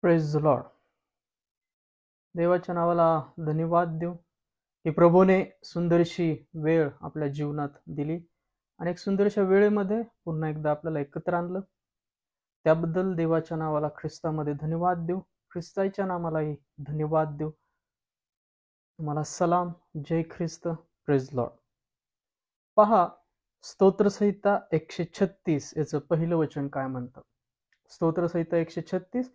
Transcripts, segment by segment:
Praise the Lord. देवाच्या नावाला धन्यवाद देऊ की प्रभूने सुंदरशी वेळ आपल्या जीवनात दिली आणि एक सुंदरशा वेळेमध्ये पुन्हा एकदा आपल्याला एकत्र आणलं. त्याबद्दल देवाच्या नावाला ख्रिस्तामध्ये धन्यवाद देऊ, ख्रिस्ताच्या नावालाही धन्यवाद देऊ. तुम्हाला सलाम, जय ख्रिस्त, प्रेज लॉर्ड. पहा, स्तोत्रसंहिता 136 याचं पहिलं वचन काय म्हणतं. स्तोत्रसंहिता 136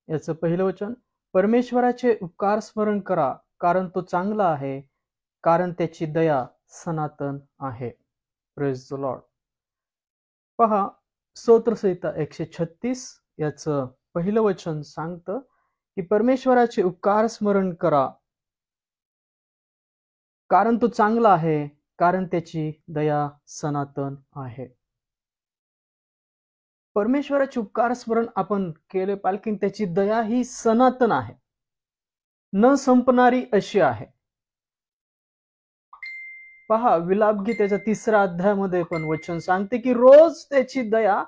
याचं पहिलं वचन, परमेश्वराचे उपकार स्मरण करा, कारण तो चांगला आहे, कारण त्याची दया सनातन आहे. Praise the Lord. पहा, स्तोत्रसंहिता 136 याचं पहिलं वचन सांगतं की परमेश्वराचे उपकार स्मरण करा, कारण तो चांगला आहे, कारण त्याची दया सनातन आहे. परमेश्वराचे उपकार स्मरण आपण केले पाहिजे की त्याची दया ही सनातन आहे, न संपणारी अशी आहे. पहा, विलापगीतेच्या 3ऱ्या अध्यायामध्ये पण वचन सांगते की रोज त्याची दया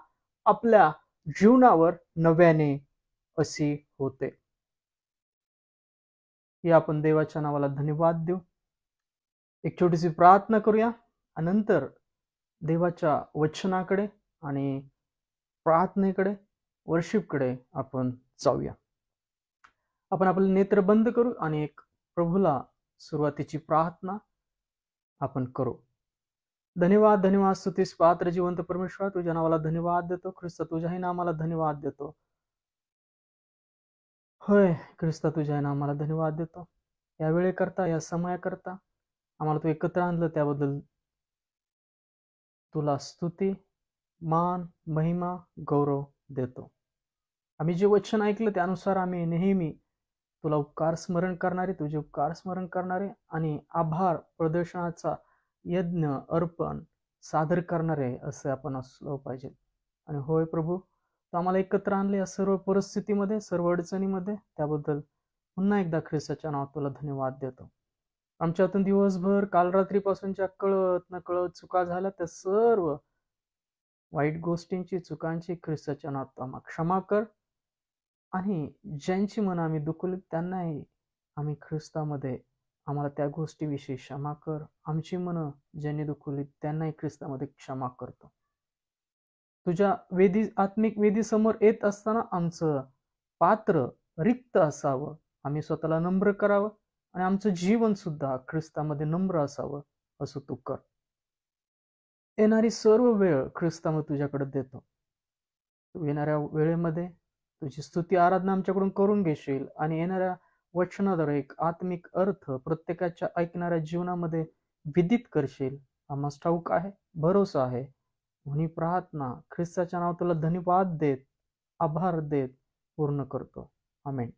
आपल्या जीवनावर नव्याने अशी होते. या आपण देवाच्या नावाला धन्यवाद देऊ. एक छोटीशी प्रार्थना करूया आणि नंतर देवाच्या वचनाकडे आणि प्रार्थनेकडे, वर्शिपकडे आपण जाऊया. आपण आपले नेत्र बंद करू आणि एक प्रभूला सुरुवातीची प्रार्थना आपण करू. धन्यवाद, धन्यवाद, स्तुतीस पात्र जिवंत परमेश्वर, तुझ्या नावाला धन्यवाद देतो. ख्रिस्त, तुझ्याही नामाला धन्यवाद देतो. होय ख्रिस्त, तुझ्या नामाला धन्यवाद देतो. या वेळेकरता, या समयाकरता आम्हाला तू एकत्र आणलं, त्याबद्दल तुला स्तुती, मान, महिमा, गौरव देतो. आम्ही जे वचन ऐकलं त्यानुसार आम्ही नेहमी तुला उपकार स्मरण करणारे, तुझे उपकार स्मरण करणारे आणि आभार प्रदर्शनाचा यज्ञ अर्पण सादर करणारे असे आपण असलो पाहिजे. आणि होय प्रभू, तू आम्हाला एकत्र आणले या सर्व परिस्थितीमध्ये, सर्व अडचणीमध्ये, त्याबद्दल पुन्हा एकदा ख्रिस्ताच्या नावात तुला धन्यवाद देतो. आमच्यातून दिवसभर काल रात्रीपासूनच्या कळत नकळत चुका झाल्या, त्या सर्व वाईट गोष्टींची, चुकांची ख्रिस्ताच्या नावात आम्हाला क्षमा कर. आणि ज्यांची मन आम्ही दुखवली त्यांनाही आम्ही ख्रिस्तामध्ये आम्हाला त्या गोष्टीविषयी क्षमा कर. आमची मन ज्यांनी दुखवली त्यांनाही ख्रिस्तामध्ये क्षमा करतो. तुझ्या वेदी, आत्मिक वेदी समोर येत असताना आमचं पात्र रिक्त असावं, आम्ही स्वतःला नम्र करावं आणि आमचं जीवन सुद्धा ख्रिस्तामध्ये नम्र असावं असं तू कर. येणारी सर्व वेळ ख्रिस्तामध्ये तुझ्याकडे देतो. तू येणाऱ्या वेळेमध्ये तुझी स्तुती आराधना आमच्याकडून करून घेशील आणि येणाऱ्या वचनाद्वारे एक आत्मिक अर्थ प्रत्येकाच्या ऐकणाऱ्या जीवनामध्ये विदित करशील. आम्हाला ठाऊक आहे, भरोसा आहे. म्हणून प्रार्थना ख्रिस्ताच्या नावात तुला धन्यवाद देत, आभार देत पूर्ण करतो. आमेन.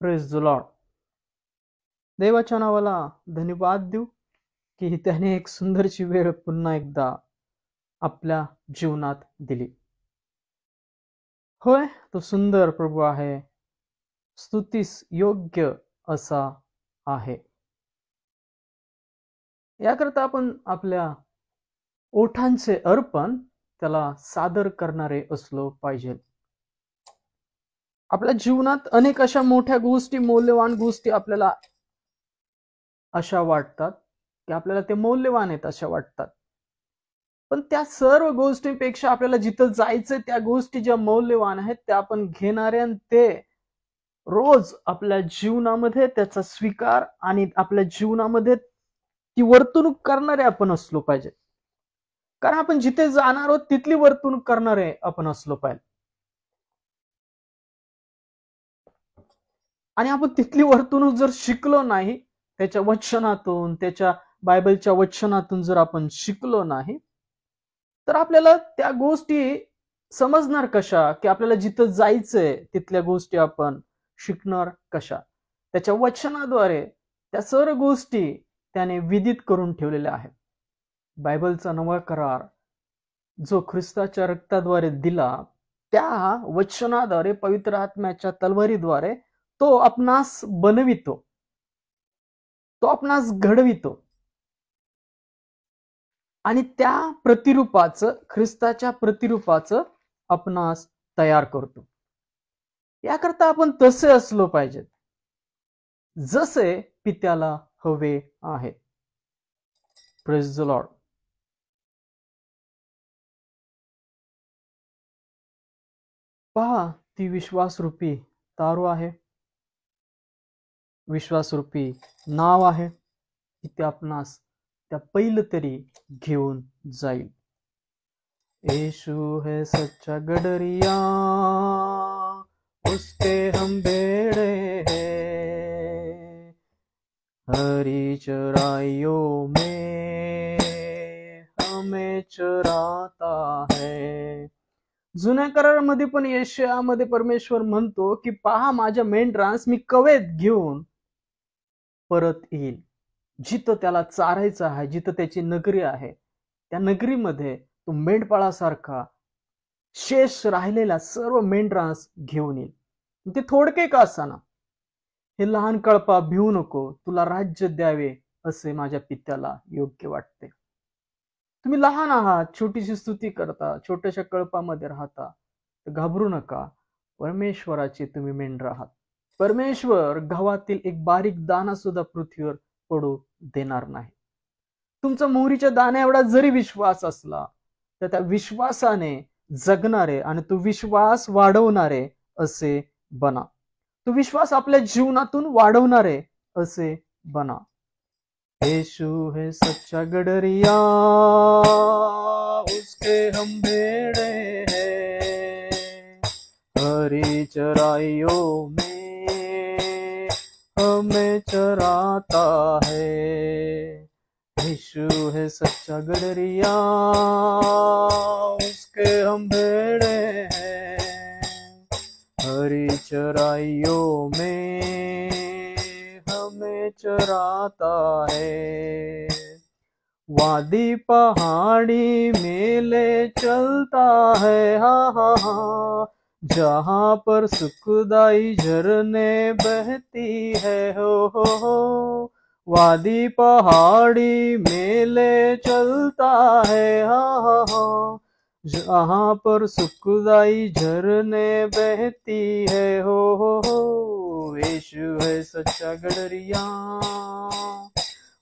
Praise the Lord. देवाच्या नावाला धन्यवाद देऊ की त्याने एक सुंदरची वेळ पुन्हा एकदा आपल्या जीवनात दिली. होय, तो सुंदर प्रभू आहे, स्तुतीस योग्य असा आहे. याकरता आपण आपल्या ओठांचे अर्पण त्याला सादर करणारे असलो पाहिजे. आपल्या जीवनात अनेक अशा मोठ्या गोष्टी, मौल्यवान गोष्टी आपल्याला अशा वाटतात की आपल्याला ते मौल्यवान आहेत अशा वाटतात. पण त्या सर्व गोष्टींपेक्षा आपल्याला जिथं जायचंय त्या गोष्टी ज्या मौल्यवान आहेत त्या आपण घेणारे आणि ते रोज आपल्या जीवनामध्ये त्याचा स्वीकार आणि आपल्या जीवनामध्ये ती वर्तणूक करणारे आपण असलो पाहिजे. कारण आपण जिथे जाणार आहोत तिथली वर्तणूक करणारे आपण असलो पाहिजे. आणि आपण तिथली वर्तणूक जर शिकलो नाही, त्याच्या वचनातून, त्याच्या बायबलच्या वचनातून जर आपण शिकलो नाही, तर आपल्याला त्या गोष्टी समजणार कशा की आपल्याला जिथं जायचंय तिथल्या गोष्टी आपण शिकणार कशा. त्याच्या वचनाद्वारे त्या सर्व गोष्टी त्याने विदित करून ठेवलेल्या आहेत. बायबलचा नवा करार जो ख्रिस्ताच्या रक्ताद्वारे दिला, त्या वचनाद्वारे, पवित्र आत्म्याच्या तलवारीद्वारे तो आपणास बनवितो, तो आपणास घडवितो आणि त्या प्रतिरूपाचं, ख्रिस्ताच्या प्रतिरूपाचं आपणास तयार करतो. याकरता आपण तसे असलो पाहिजे जसे पित्याला हवे आहे. Praise the Lord. पहा, ती विश्वासरूपी तारू आहे, विश्वासरूपी नाव आहे की ते आपणास त्या पहिलं तरी घेऊन जाईल. यीशु है सच्चा गडरिया, उसके हम भेड़े हैं, हरी चराइयों में हमें चराता है. जुन्या करारामध्ये पण यशायामध्ये परमेश्वर म्हणतो की पहा, माझ्या मेंढरास मी कवेत घेऊन परत येईल. जिथं त्याला चारायचं आहे, जिथं त्याची नगरी आहे, त्या नगरीमध्ये तो मेंढपाळासारखा शेष राहिलेला सर्व मेंढरास घेऊन येईल. ते थोडके का असाना, हे लहान कळपा भिवू नको, तुला राज्य द्यावे असे माझ्या पित्याला योग्य वाटते. तुम्ही लहान आहात, छोटीशी स्तुती करता, छोट्याशा कळपामध्ये राहता, तर घाबरू नका. परमेश्वराचे तुम्ही मेंढर आहात. परमेश्वर गव्हातील एक बारीक दाना सुद्धा पृथ्वीवर पडू देणार नाही. तुमचा मोहरीच्या दाण्या एवढा जरी विश्वास असला तर त्या विश्वासाने जगणारे आणि तो विश्वास वाढवणारे असे बना. तो विश्वास आपल्या जीवनातून वाढवणारे असे बना. यीशु है सच्चा गडरिया, उसके हम भेड़े हैं, हरी चराइयों में हमें चराता है. यीशु है सच्चा गडरिया, उसके हम भेड़े हैं, हरी चराइयों में हमें चराता है. वादी पहाड़ी मेले चलता है, हा हा हा, जहाँ पर सुखदाई झरने बहती है, हो. वादी पहाड़ी मेले चलता है, हा हा हा, जहाँ पर सुखदाई झरने बहती है, हो. यीशु है सच्चा गडरिया,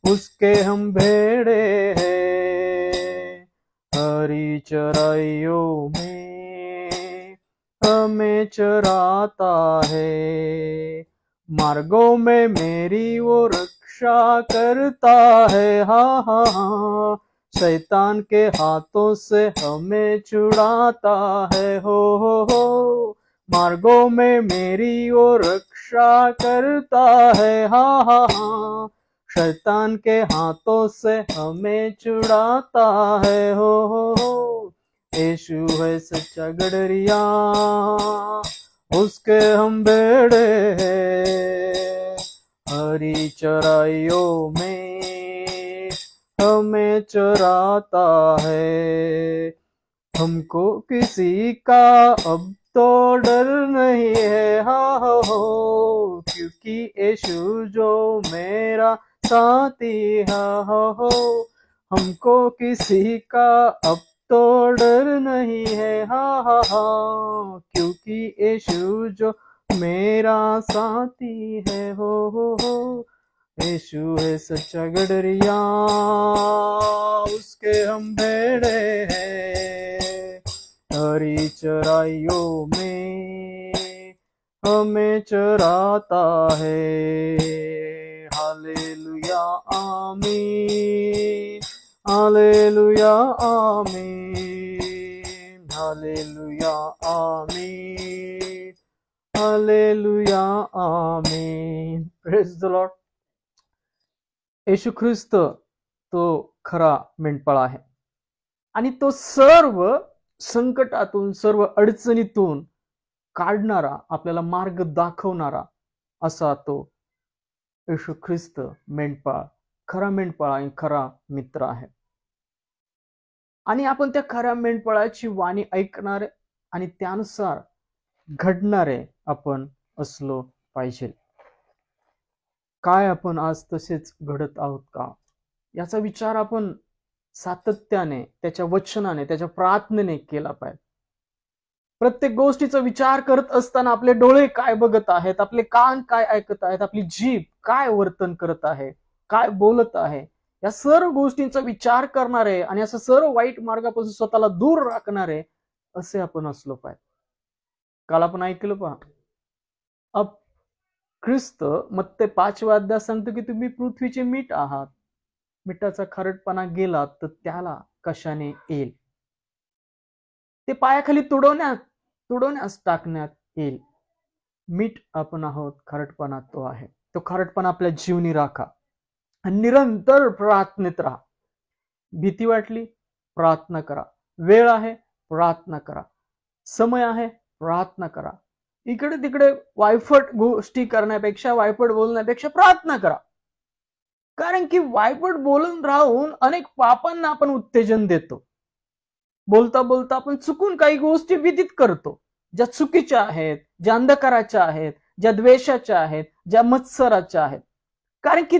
उसके हम भेड़े हैं, हरी चराइयों में हमें चराता है. मार्गों में मेरी वो रक्षा करता है, हा हा हा, शैतान के हाथों से हमें छुड़ाता है, हो. मार्गों में मेरी वो रक्षा करता है, हा हा हा, शैतान के हाथों से हमें छुड़ाता है, हो. यीशु है सच्चा गडरिया, उसके हम भेड़े हैं, हरी चराइयों में हमें चराता है. हमको किसी का अब तो डर नहीं है, हा हो, क्योंकि यीशु जो मेरा साथी है, हो. हमको किसी का अब तो डर नहीं है, हा हा हा, क्योंकि यीशु जो मेरा साथी है, हो. यीशु है सच्चा गडरिया, उसके हम भेड़े हैं, हरी चराइयों में हमें चराता है. हालेलुया आमीन, हालेलुया आमीन, हालेलुया आमीन, हालेलुया आमीन. Praise the Lord. येशू ख्रिस्त तो खरा मेंढपाळ आहे आणि तो सर्व संकटातून, सर्व अडचणीतून काढणारा, आपल्याला मार्ग दाखवणारा असा तो येशू ख्रिस्त मेंढपाळ, खरा मेंढपाळ आणि खरा मित्र आहे. आणि आपण त्या खऱ्या मेंढपाळाची वाणी ऐकणारे आणि त्यानुसार घडणारे आपण असलो पाहिजे. काय आपण आज तसेच घडत आहोत का, याचा विचार आपण सातत्याने त्याच्या वचनाने, त्याच्या प्रार्थनेने केला पाहिजे. प्रत्येक गोष्टीचा विचार करत असताना आपले डोळे काय बघत आहेत, आपले कान काय ऐकत आहेत, आपली जीभ काय वर्तन करत आहे, काय बोलत आहे, या सर्व गोष्टींचा विचार करणारे आणि असं सर्व वाईट मार्गापासून स्वतःला दूर राखणारे असे आपण असलो पाहिजे. काल आपण ऐकलं पहा, अब ख्रिस्त मत्ते 5व्या अध्यायात सांगतो की तुम्ही पृथ्वीचे मीठ आहात. मिठाचा खारटपणा गेला तर त्याला कशाने येईल? ते पायाखाली तुडवण्यास टाकण्यात येईल. मीठ आपण आहोत, खारटपणा तो आहे. तो खारटपणा आपल्या जीवनी राखा आणि निरंतर प्रार्थनेत राहा. भीती वाटली, प्रार्थना करा. वेळ आहे, प्रार्थना करा. समय आहे, प्रार्थना करा. इकडे तिकडे वायफट गोष्टी करण्यापेक्षा, वायफट बोलण्यापेक्षा प्रार्थना करा. कारण की वायफट बोलून राहून अनेक पापांना आपण उत्तेजन देतो. बोलता बोलता आपण चुकून काही गोष्टी विदित करतो, ज्या चुकीच्या आहेत, ज्या अंधकाराच्या आहेत, ज्या द्वेषाच्या आहेत, ज्या मत्सराच्या आहेत. कारण की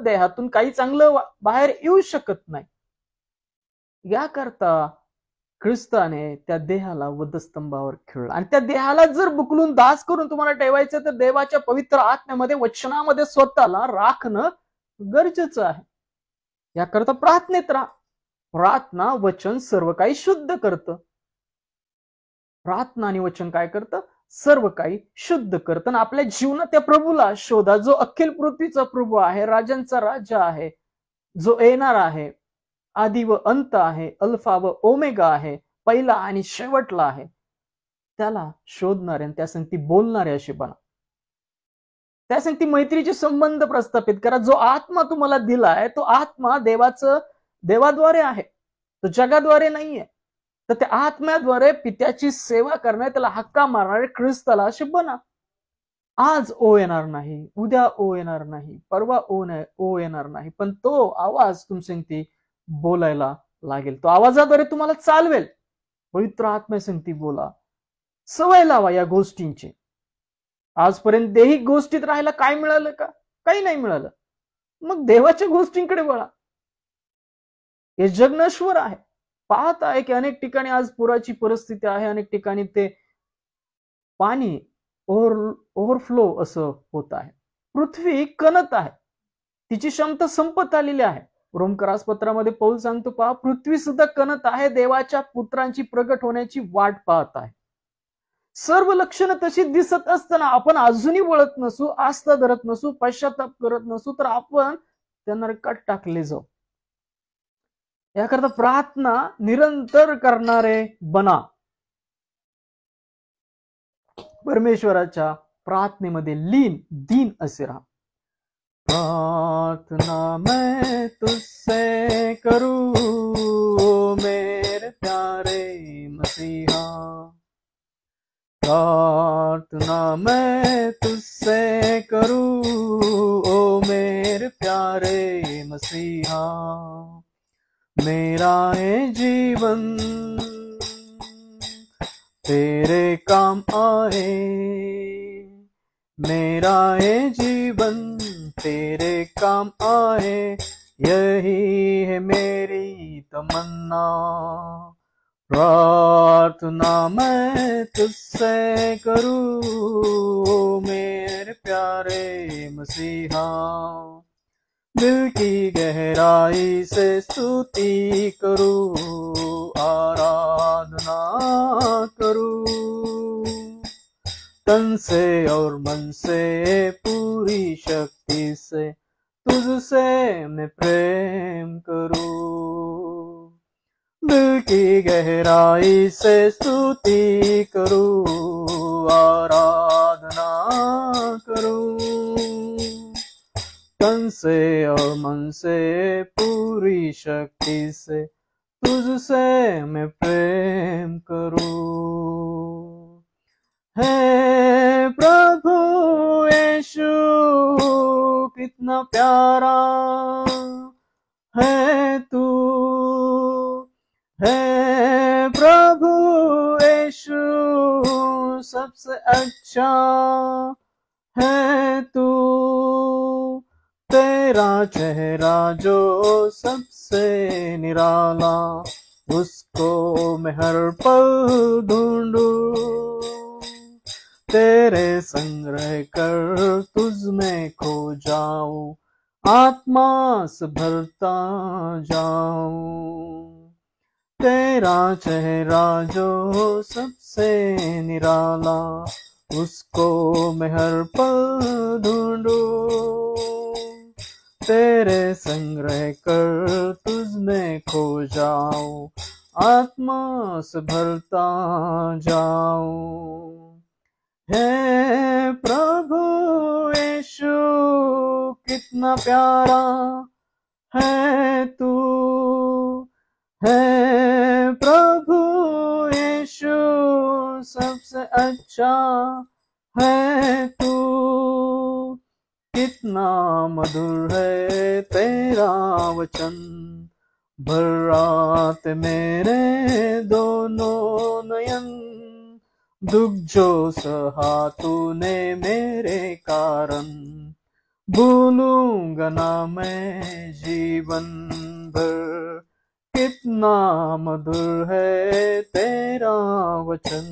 देहातून काही चांगलं बाहेर येऊ शकत नाही. याकरता ख्रिस्ताने त्या देहाला वधस्तंभावर खेळला आणि त्या देहाला जर बुकलून दास करून तुम्हाला ठेवायचं तर देवाच्या पवित्र आत्म्यामध्ये, वचनामध्ये स्वतःला राखणं गरजेचं आहे. याकरता प्रार्थनेत राहा. प्रार्थना वचन सर्व काही शुद्ध करतं. प्रार्थना आणि वचन काय करतं? सर्व काही शुद्ध करतं. आणि आपल्या जीवनात त्या प्रभूला शोधा, जो अखिल पृथ्वीचा प्रभू आहे, राजांचा राजा आहे, जो येणार आहे, आदि व अंत आहे, अल्फा व ओमेगा आहे, पहिला आणि शेवटला आहे. त्याला शोधणारे आणि त्यासंगती बोलणारे असे बना. त्यासंगती मैत्रीचे संबंध प्रस्थापित करा. जो आत्मा तुम्हाला दिलाय तो आत्मा देवाद्वारे आहे, तो जगाद्वारे नाहीये. तर त्या आत्म्याद्वारे पित्याची सेवा करणारे, त्याला हक्का मारणारे ख्रिस्ताला असे बना. आज ओ येणार नाही, उद्या ओ येणार नाही, परवा ओ येणार नाही, पण तो आवाज तुमच्यासंगती बोलायला लागेल. तो आवाजाद्वारे तुम्हाला चालवेल. पवित्र आत्म्यासंगती बोला, सवय लावा या गोष्टींची. आजपर्यंत दैहिक गोष्टीत राहायला काय मिळालं का? काही नाही मिळालं. मग देवाच्या गोष्टींकडे वळा. हे जग नश्वर आहे. पाहत आहे की अनेक ठिकाणी आज पुराची परिस्थिती आहे, अनेक ठिकाणी ते पाणी ओव्हरफ्लो असं होत आहे. पृथ्वी कणत आहे, तिची क्षमता संपत आलेली आहे. रोमकरास पत्रामध्ये पौल सांगतो पहा, पृथ्वी सुद्धा कणत आहे, देवाच्या पुत्रांची प्रगट होण्याची वाट पाहत आहे. सर्व लक्षणं तशी दिसत असताना आपण अजूनही वळत नसू, आस्था धरत नसू, पश्चाताप करत नसू, तर आपण त्या नरकात टाकले जाऊ. याकरता प्रार्थना निरंतर करणारे बना. परमेश्वराच्या प्रार्थनेमध्ये दीन असे राहा. प्रार्थना मैं तुझसे करूं मेरे प्यारे मसीहा, प्रार्थना मैं तुझसे करूं ओ मेरे प्यारे मसीहा. मेरा ये जीवन तेरे काम आए, मेरा ये जीवन तेरे काम आए, यही है मेरी तमन्ना. प्रार्थना मैं तुझसे करूं मेरे प्यारे मसीहा. दिल की गहराई से स्तुति करूं, आराधना करूं, तन से और मन से पूरी शक्ति से तुझसे मैं प्रेम करूं. दिल की गहराई से स्तुति करूं, आराधना करूं, तन से और मन से पूरी शक्ति से तुझसे मैं प्रेम करूं. है प्रभु यीशु कितना प्यारा है तू, है प्रभु यीशु सबसे अच्छा है तू. तेरा चेहरा जो सबसे निराला, उसको मैं हर पल ढूंढूं, तेरे संग रह कर तुझ में खो जाऊं, आत्मा से भरता जाऊं। तेरा चेहरा जो सबसे निराला, उसको मैं हर पल ढूंढूं, तेरे संग रह कर तुझ में खो जाऊं, आत्मा से भरता जाऊं। हे प्रभु यीशु कितना प्यारा है तू, है प्रभु यीशु सबसे अच्छा है तू, कितना मधुर है तेरा वचन, भर रात मेरे दोनों नयन, दुख जो सहा तूने मेरे कारण, भूलूंगा ना मैं जीवन भर, कितना मधुर है तेरा वचन,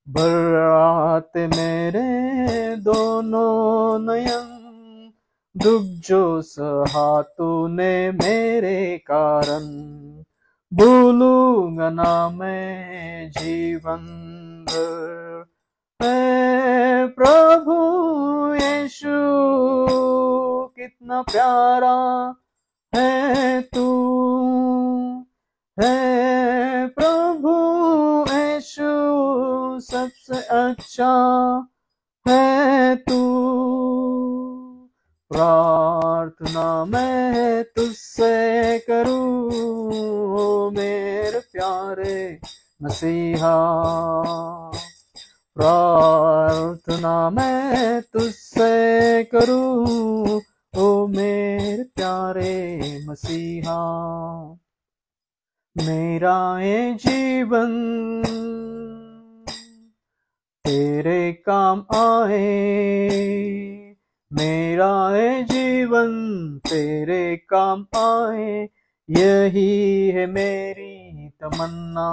भर रात मेरे दोनों नयन, दुख जो सहा तूने मेरे कारण, भूलूंगा ना मैं जीवन भर। हे प्रभु यीशु कितना प्यारा है तू, है प्रभु यीशु सबसे अच्छा है तू। प्रार्थना मैं तुझसे करूं ओ मेरे प्यारे मसीहा, प्रार्थना मैं तुझसे करूं ओ मेरे प्यारे मसीहा। मेरा ये जीवन तेरे काम आए, मेरा ये जीवन तेरे काम आए, यही है मेरी तमन्ना।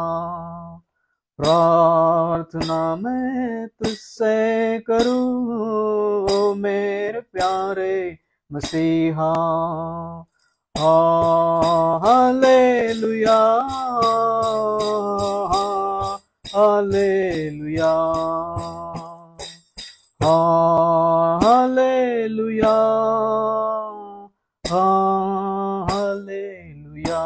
प्रार्थना मैं तुझसे करूं मेरे प्यारे मसीहा। Hallelujah, hallelujah, hallelujah, hallelujah.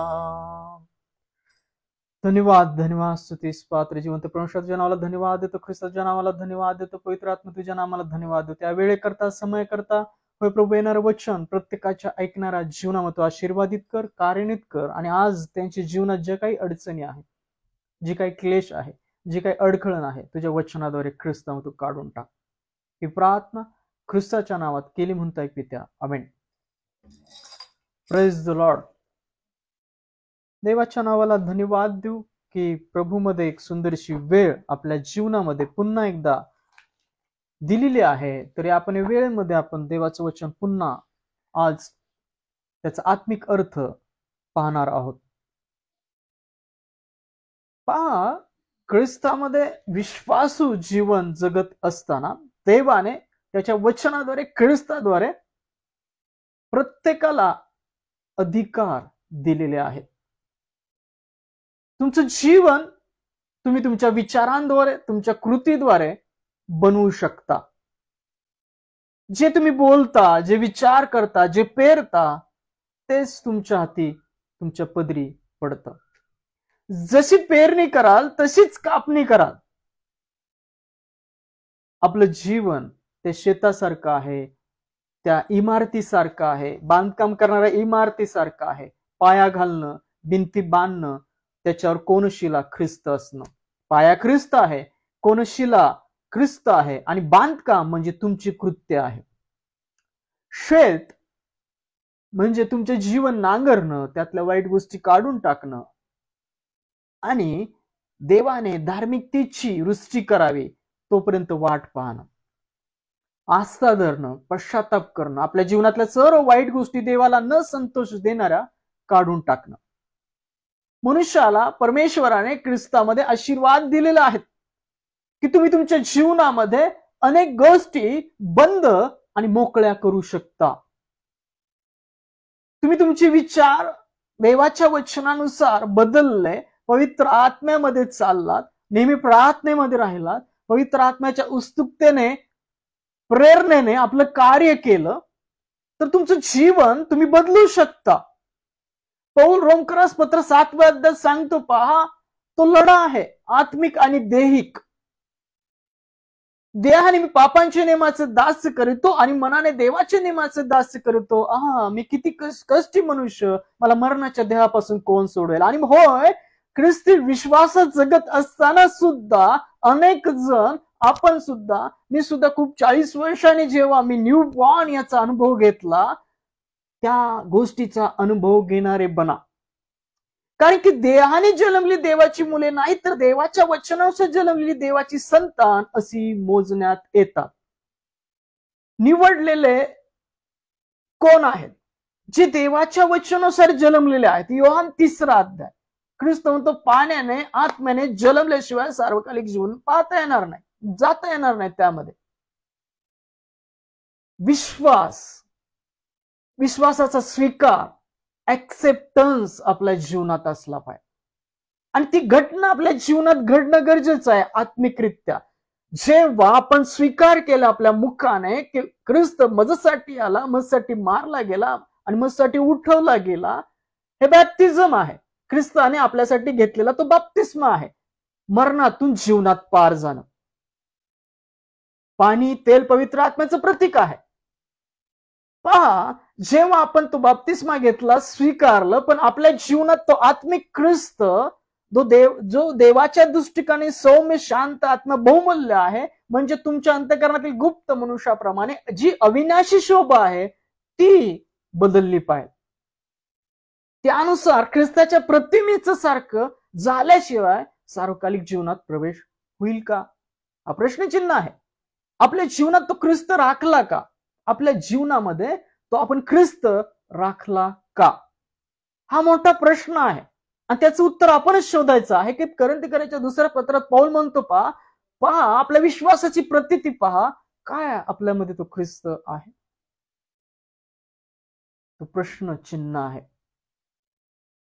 धन्यवाद, धन्यवाद, स्तुतीस पात्र जिवंत परमेश्वर तुझ्या नावाला धन्यवाद देतो, ख्रिस्त तुझ्या नावाला धन्यवाद देतो, पवित्र आत्मा तुझ्या नावाला धन्यवाद देतो। या वेळे करता, समय करता होय प्रभू, येणारं वचन प्रत्येकाच्या ऐकणाऱ्या जीवनामध्ये आशीर्वादित कर, कार्यान्वित कर, आणि आज त्यांच्या जीवनात ज्या काही अडचणी आहेत, जी काही क्लेश आहे, जी काही अडखळण आहे, तुझ्या वचनाद्वारे ख्रिस्ता तू काढून टाक। ही प्रार्थना ख्रिस्ताच्या नावात केली म्हणताय पित्या, आमेन। Praise the Lord. देवाच्या नावाला धन्यवाद देऊ की प्रभूमध्ये एक सुंदरशी वेळ आपल्या जीवनामध्ये पुन्हा एकदा दिलेली आहे। तरी आपण या वेळेमध्ये आपण देवाचं वचन पुन्हा आज त्याचा आत्मिक अर्थ पाहणार आहोत। पहा, ख्रिस्तामध्ये विश्वासू जीवन जगत असताना देवाने त्याच्या वचनाद्वारे, ख्रिस्ताद्वारे प्रत्येकाला अधिकार दिलेले आहेत। तुमचं जीवन तुम्ही तुमच्या विचारांद्वारे, तुमच्या कृतीद्वारे बनवू शकता। जे तुम्ही बोलता, जे विचार करता, जे पेरता, तेच तुमच्या हाती, तुमच्या पदरी पडतं। जशी पेरणी कराल तशीच कापणी कराल। आपलं जीवन ते शेतासारखं आहे, त्या इमारतीसारखं आहे, बांधकाम करणाऱ्या इमारतीसारखं आहे। पाया घालणं, भिंती बांधणं, त्याच्यावर कोनशिला ख्रिस्त असणं। पाया ख्रिस्त आहे, कोनशिला ख्रिस्त आहे, आणि बांधकाम म्हणजे तुमची कृत्य आहे। शेत म्हणजे तुमचे जीवन नांगरणं, त्यातल्या वाईट गोष्टी काढून टाकणं, आणि देवाने धार्मिकतेची वृष्टी करावी तोपर्यंत वाट पाहणं, आस्था धरणं, पश्चाताप करणं, आपल्या जीवनातल्या सर्व वाईट गोष्टी देवाला न संतोष देणाऱ्या काढून टाकणं। मनुष्याला परमेश्वराने ख्रिस्तामध्ये आशीर्वाद दिलेले आहेत की तुम्ही तुमच्या जीवनामध्ये अनेक गोष्टी बंद आणि मोकळ्या करू शकता. तुम्ही तुमचे विचार देवाच्या वचनानुसार बदलले, पवित्र आत्म्यामध्ये चाललात, नेहमी प्रार्थनेमध्ये राहिलात, पवित्र आत्म्याच्या उत्सुकतेने प्रेरणेने आपलं कार्य केलं तर तुमचं जीवन तुम्ही बदलू शकता. पौल रोमकरास पत्र 7व्या अध्यायात सांगतो, पहा तो लढा आहे आत्मिक आणि दैहिक. देहाने मी पापांच्या नियमाचे दास्य करीतो आणि मनाने देवाच्या नियमाचे दास्य करीतो. मी किती कष्टी मनुष्य, मला मरणाच्या देहापासून कोण सोडेल. आणि होय, ख्रिस्ती विश्वासात जगत असताना सुद्धा अनेक जण, आपण सुद्धा, मी सुद्धा खूप 40 वर्षांनी जेव्हा मी न्यू बॉर्न याचा अनुभव घेतला, त्या गोष्टीचा अनुभव घेणारे बना. कारण की देहाने जन्मली देवाची मुले नाही तर देवाच्या वचनानुसार जन्मलेली देवाची संतान अशी मोजण्यात येतात. निवडलेले कोण आहेत? जे देवाच्या वचनानुसार जन्मलेले आहेत. योहान 3रा अध्याय. ख्रिस्त म्हणतो, पाण्याने आत्म्याने जन्मल्याशिवाय सार्वकालिक जीवन पाहता येणार नाही, जाता येणार नाही. त्यामध्ये विश्वासाचा स्वीकार, ऍक्सेप्टन्स आपल्या जीवनात असला पाहिजे. आणि ती घटना आपल्या जीवनात घडणं गरजेचं आहे आत्मिकरित्या. जेव्हा आपण स्वीकार केला आपल्या मुखाने की ख्रिस्त माझ्यासाठी आला, माझ्यासाठी मारला गेला आणि माझ्यासाठी उठवला गेला, हे बॅप्तिझम आहे. ख्रिस्ताने आपल्यासाठी घेतलेला तो बाप्तिस्मा आहे. मरणातून जीवनात पार जाणं. पाणी, तेल पवित्र आत्म्याचं प्रतीक आहे. पहा, जेव्हा आपण तो बाप्तिस्मा घेतला, स्वीकारलं, पण आपल्या जीवनात तो आत्मिक ख्रिस्त जो देवाच्या दृष्टिकोनाने सौम्य, शांत, आत्मा बहुमूल्य आहे, म्हणजे तुमच्या अंतःकरणातील गुप्त मनुष्याप्रमाणे जी अविनाशी शोभा आहे ती बदलली पाहिजे. त्यानुसार ख्रिस्ताच्या प्रतिमेचं सारखं झाल्याशिवाय सार्वकालिक जीवनात प्रवेश होईल का? हा प्रश्नचिन्ह आहे. आपल्या जीवनात तो ख्रिस्त राखला का? आपल्या जीवनामध्ये तो आपण ख्रिस्त राखला का? हा मोठा प्रश्न आहे आणि त्याचं उत्तर आपणच शोधायचं आहे. की कोरिन्थीकरांच्या 2ऱ्या पत्रात पौल म्हणतो, पहा आपल्या विश्वासाची प्रतीती पहा, काय आपल्यामध्ये तो ख्रिस्त आहे? तो प्रश्न चिन्ह आहे.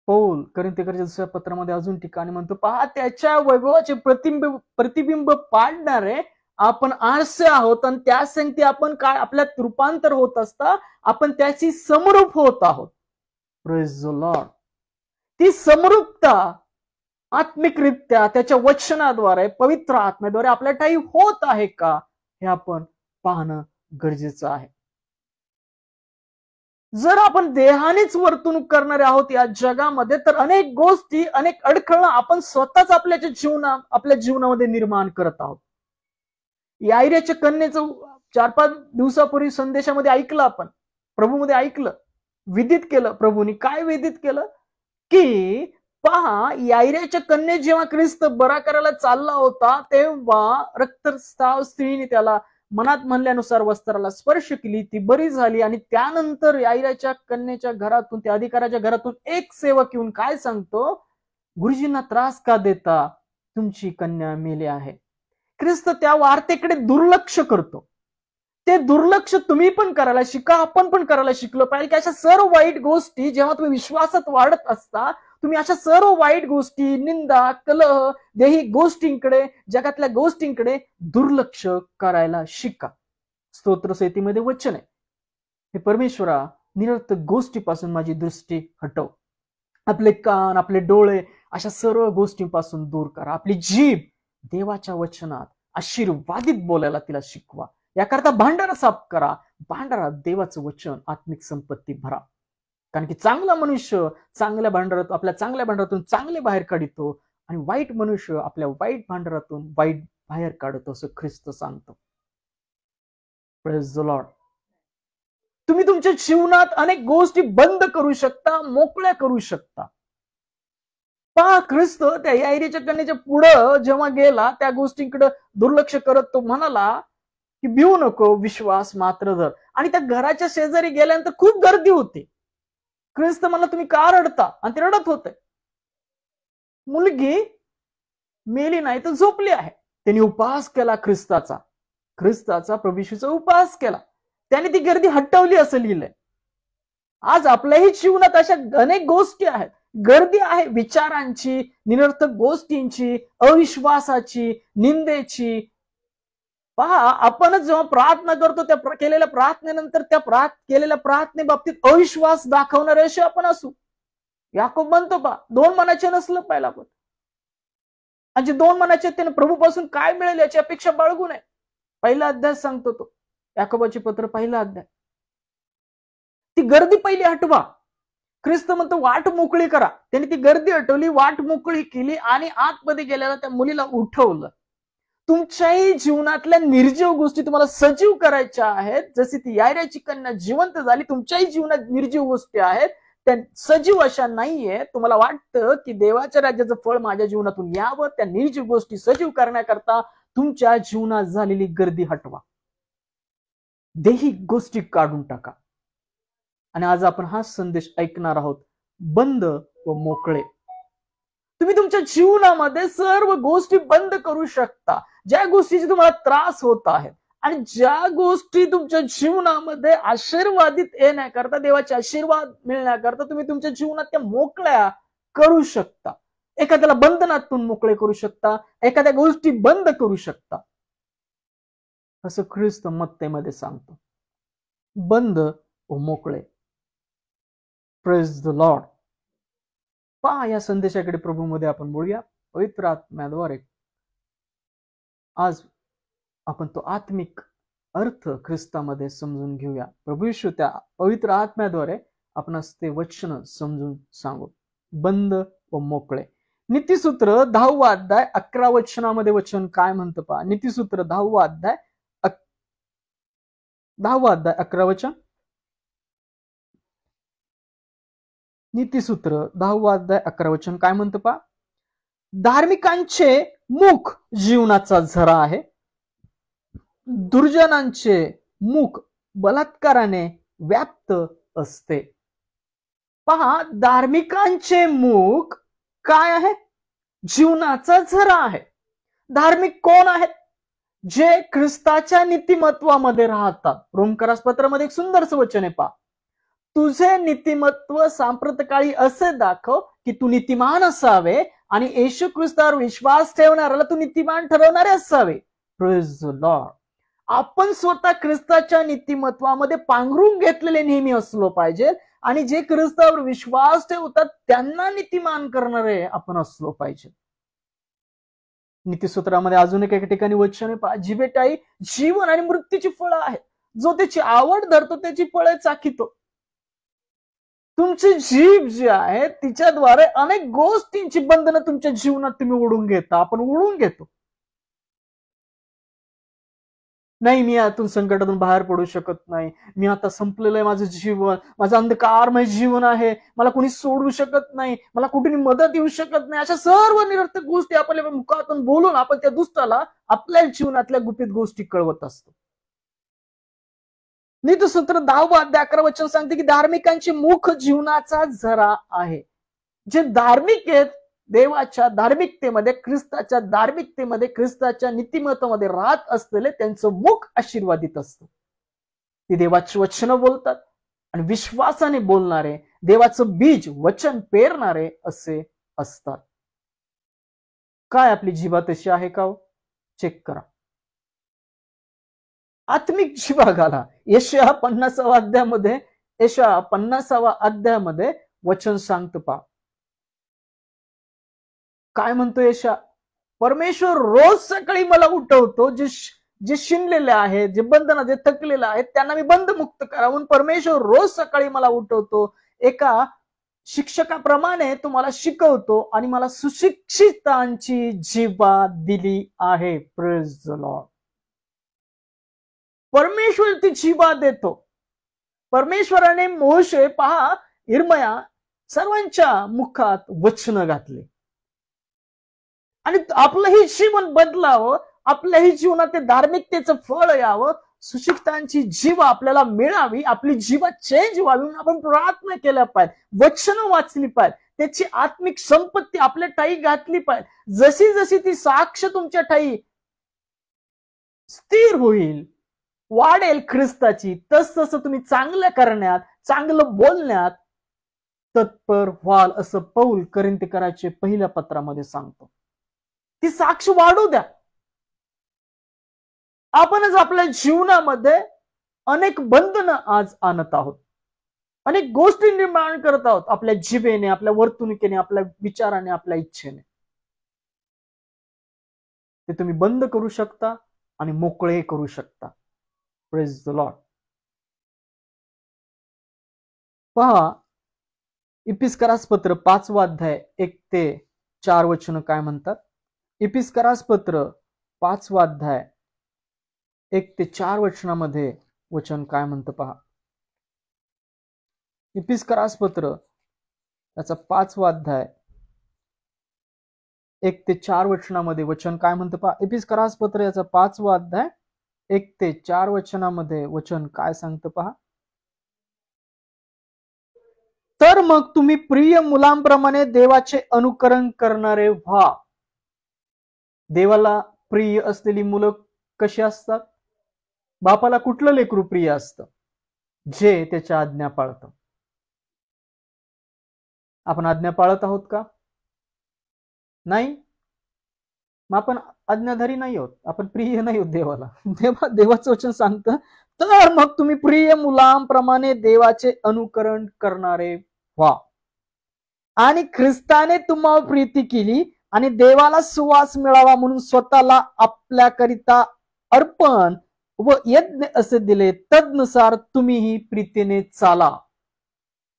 पौल कोरिन्थीकरांच्या 2ऱ्या पत्रामध्ये अजून ठिकाणी म्हणतो, पहा त्याच्या वैभवाचे प्रतिबिंब पाडणारे आपण आरसे आहोत आणि त्या संगती आपण काय आपल्यात रूपांतर होत असता आपण त्याची समरूप होत आहोत. Praise the Lord. ती समरूपता आत्मिकरित्या त्याच्या वचनाद्वारे, पवित्र आत्म्याद्वारे आपल्या ठाई होत आहे का, हे आपण पाहणं गरजेचं आहे. जर आपण देहानेच वर्तणूक करणारे आहोत या जगामध्ये, तर अनेक गोष्टी, अनेक अडखळं आपण स्वतःच आपल्या जीवनामध्ये निर्माण करत आहोत. यायऱ्याच्या कन्येचं 4-5 दिवसापूर्वी संदेशामध्ये ऐकलं, आपण प्रभूमध्ये ऐकलं, विदित केलं. प्रभूंनी काय विदित केलं? की पहा, यायऱ्याच्या कन्ये जेव्हा ख्रिस्त बरा करायला चालला होता, तेव्हा रक्तस्राव स्त्रीने त्याला मनात म्हणल्यानुसार वस्त्राला स्पर्श केली, ती बरी झाली. आणि त्यानंतर यायऱ्याच्या कन्येच्या घरातून, त्या अधिकाराच्या घरातून एक सेवक येऊन काय सांगतो? गुरुजींना त्रास का देता? तुमची कन्या मेली आहे. ख्रिस्त त्या वार्तेकडे दुर्लक्ष करतो. ते दुर्लक्ष तुम्ही पण करायला शिका, आपण पण करायला शिकलो पाहिजे. की अशा सर्व वाईट गोष्टी जेव्हा तुम्ही विश्वासात वाढत असता, तुम्ही अशा सर्व वाईट गोष्टी, निंदा, कलह, दैहिक गोष्टींकडे, जगातल्या गोष्टींकडे दुर्लक्ष करायला शिका. स्तोत्रसहितेमध्ये वचन आहे, हे परमेश्वरा, निरर्थक गोष्टीपासून माझी दृष्टी हटव. आपले कान, आपले डोळे अशा सर्व गोष्टींपासून दूर करा. आपली जीभ देवाच्या वचनात आशीर्वादित बोलायला तिला शिकवा. याकरता भांडारा साफ करा. भांडारात देवाचं वचन, आत्मिक संपत्ती भरा. कारण की चांगला मनुष्य चांगल्या भांडारातून, आपल्या चांगल्या भांडारातून चांगले बाहेर काढतो आणि वाईट मनुष्य आपल्या वाईट भांडारातून वाईट बाहेर काढतो, असं ख्रिस्त सांगतो. Praise the Lord. तुम्ही तुमच्या जीवनात अनेक गोष्टी बंद करू शकता, मोकळ्या करू शकता. पहा, ख्रिस्त त्या यायरीच्या कन्येच्या पुढं जेव्हा गेला, त्या गोष्टींकडे दुर्लक्ष करत तो म्हणाला की भिवू नको, विश्वास मात्र धर. आणि त्या घराच्या शेजारी गेल्यानंतर खूप गर्दी होती. ख्रिस्त म्हणला, तुम्ही का रडता? आणि ते रडत होते. मुलगी मेली नाही तर झोपली आहे. त्यांनी उपवास केला ख्रिस्ताचा प्रभू येशूचा उपवास केला, त्याने ती गर्दी हटवली असं लिहिलंय. आज आपल्याही जीवनात अशा अनेक गोष्टी आहेत, गर्दी आहे विचारांची, निरर्थक गोष्टींची, अविश्वासाची, निंदेची. पहा, आपणच जेव्हा प्रार्थना करतो त्या केलेल्या प्रार्थनेनंतर त्या केलेल्या प्रार्थनेबाबतीत अविश्वास दाखवणारे असे आपण असू. याकोब म्हणतो पहा, 2 मनाचे नसलं पाहिजे आपण. आणि जे 2 मनाचे त्याने प्रभूपासून काय मिळेल याची अपेक्षा बाळगू नये. पहिला अध्याय सांगतो तो, याकोबाचे पत्र पहिला अध्याय. ती गर्दी पहिली हटवा. ख्रिस्त म्हणतो वाट मोकळी करा. त्यांनी ती गर्दी हटवली, वाट मोकळी केली आणि आतमध्ये गेलेल्या त्या मुलीला उठवलं. तुमच्याही जीवनातल्या निर्जीव गोष्टी तुम्हाला सजीव करायच्या आहेत. जशी ती यायराची कन्या जिवंत झाली, तुमच्याही जीवनात निर्जीव गोष्टी आहेत, त्या सजीव अशा नाहीये. तुम्हाला वाटतं की देवाच्या राज्याचं फळ माझ्या जीवनातून यावं, त्या निर्जीव गोष्टी सजीव करण्याकरता तुमच्या जीवनात झालेली गर्दी हटवा, देही गोष्टी काढून टाका. आणि आज आपण हा संदेश ऐकणार आहोत, बंद व मोकळे. तुम्ही तुमच्या जीवनामध्ये सर्व गोष्टी बंद करू शकता, ज्या गोष्टीचे तुम्हाला त्रास होत आहेत आणि ज्या गोष्टी तुमच्या जीवनामध्ये आशीर्वादित येण्याकरता, देवाचे आशीर्वाद मिळण्याकरता तुम्ही तुमच्या जीवनात त्या मोकळ्या करू शकता. एखाद्याला बंधनातून मोकळे करू शकता, एखाद्या गोष्टी बंद करू शकता. असं ख्रिस्त मत्तेमध्ये सांगतो, बंद व मोकळे. Praise the Lord. पहा, या संदेशाकडे प्रभूमध्ये आपण बोलूया पवित्र आत्म्याद्वारे. आज आपण तो आत्मिक अर्थ ख्रिस्तामध्ये समजून घेऊया. प्रभू येशू त्या पवित्र आत्म्याद्वारे आपणास ते वचन समजून सांगू. बंद व मोकळे. नीतिसूत्र 10वा अध्याय 11 वचनामध्ये वचन काय म्हणतं पहा. नीतिसूत्र 10वा अध्याय 11 वचन. नीतिसूत्र 10वा अध्याय 11 वचन काय म्हणतं पहा. धार्मिकांचे मुख जीवनाचा झरा आहे, दुर्जनांचे मुख बलात्काराने व्याप्त असते. पहा, धार्मिकांचे मुख काय आहे? जीवनाचा झरा आहे. धार्मिक कोण आहेत? जे ख्रिस्ताच्या नीतिमत्वामध्ये राहतात. रोमकरास पत्रामध्ये एक सुंदरच वचन आहे पहा. तुझे नीतिमत्व सांप्रतकाळी असे दाखव की तू नीतिमान असावे आणि येशू ख्रिस्तावर विश्वास ठेवणाऱ्याला तू नीतिमान ठरवणारे असावे. Praise the Lord. आपण स्वतः ख्रिस्ताच्या नीतिमत्वामध्ये पांघरून घेतलेले नेहमी असलो पाहिजे आणि जे ख्रिस्तावर विश्वास ठेवतात त्यांना नीतिमान करणारे आपण असलो पाहिजे. नीतिसूत्रामध्ये अजून एका ठिकाणी वचन आहे पहा. जिभेटाई जीवन आणि मृत्यूची फळं आहेत. जो त्याची आवड धरतो त्याची फळे चाखितो. तुमची जीभ जी आहे तिच्याद्वारे अनेक गोष्टींची बंधनं तुमच्या जीवनात तुम्ही ओढून घेता, आपण ओढून घेतो. नाही, मी यातून संकटातून बाहेर पडू शकत नाही, मी आता संपलेलं आहे माझं जीवन, माझं अंधकारमय जीवन आहे, मला कोणी सोडू शकत नाही, मला कुठे मदत येऊ शकत नाही. अशा सर्व निरर्थक गोष्टी आपल्या मुखातून बोलून आपण त्या दुष्टाला आपल्या जीवनातल्या गुपित गोष्टी कळवत असतो. नीतिसूत्र 10वा अध्याय 11 वचन सांगते की धार्मिकांची मुख जीवनाचा झरा आहे. जे धार्मिक आहेत, देवाच्या धार्मिकतेमध्ये, ख्रिस्ताच्या धार्मिकतेमध्ये, ख्रिस्ताच्या नीतिमत्वामध्ये राहत असलेले त्यांचं मुख आशीर्वादित असतं. ते देवाची वचनं बोलतात आणि विश्वासाने बोलणारे, देवाचं बीज वचन पेरणारे असे असतात. काय आपली जीवा तशी आहे का? चेक करा. आत्मिक जीवा घाला. यशाया 50व्या अध्यायामध्ये, यशाया 50व्या अध्यायामध्ये वचन सांगतं पहा. काय म्हणतो यशा? परमेश्वर रोज सकाळी मला उठवतो. जे शिनलेले आहेत, जे बंधना, जे थकलेले आहेत त्यांना मी बंधमुक्त करावून परमेश्वर रोज सकाळी मला उठवतो. एका शिक्षकाप्रमाणे तो मला शिकवतो आणि मला सुशिक्षितांची जीवा दिली आहे. Praise the Lord. परमेश्वर ती जीवा देतो. परमेश्वराने मोशे पहा, इर्मया सर्वांच्या मुखात वचन घातले आणि आपलंही जीवन बदलावं, आपल्याही जीवनात ते धार्मिकतेचं फळ यावं, सुशिक्षितांची जीवा आपल्याला मिळावी, आपली जीवा चेंज व्हावी. आपण प्रार्थना केल्या पाहिजे, वचन वाचली पाहिजे, त्याची आत्मिक संपत्ती आपल्या ठायी घातली पाहिजे. जशी जशी ती साक्ष तुमच्या ठायी स्थिर होईल, वाढेल ख्रिस्ताची, तसं तुम्ही चांगलं करण्यात, चांगलं बोलण्यात तत्पर व्हाल, असं पौल कोरिन्थीकराचे पहिल्या पत्रामध्ये सांगतो. ती साक्ष वाढू द्या. आपणच आपल्या जीवनामध्ये अनेक बंधनं आज आणत आहोत, अनेक गोष्टी निर्माण करत आहोत आपल्या जिभेने, आपल्या वर्तणुकीने, आपल्या विचाराने, आपल्या इच्छेने. ते तुम्ही बंद करू शकता आणि मोकळे करू शकता. Praise the Lord. पहा, इपिस्करास पत्र 5वा अध्याय 1 ते 4 वचन काय म्हणतात. इपिस्करास पत्र 5वा अध्याय 1 ते 4 वचनामध्ये वचन काय म्हणतं पहा. इपिस्करास पत्र याचा 5वा अध्याय 1 ते 4 वचनामध्ये वचन काय म्हणतं पहा. इपिस्करास पत्र याचा 5वा अध्याय 1 ते 4 वचनामध्ये वचन काय सांगतं पहा. तर मग तुम्ही प्रिय मुलांप्रमाणे देवाचे अनुकरण करणारे व्हा. देवाला प्रिय असलेली मुलं कशी असतात? बापाला कुठलं लेकरू प्रिय असतं? जे त्याच्या आज्ञा पाळतं. आपण आज्ञा पाळत आहोत का? नाही. मग आपण आज्ञाधारी नाही आहोत, आपण प्रिय नाही आहोत देवाला. देवाचं वचन सांगतं, तर मग तुम्ही प्रिय मुलांप्रमाणे देवाचे अनुकरण करणारे व्हा. आणि ख्रिस्ताने तुम्हाला प्रीती केली आणि देवाला सुवास मिळावा म्हणून स्वतःला आपल्याकरिता अर्पण व यज्ञ असे दिले. तदनुसार तुम्हीही प्रीतीने चाला.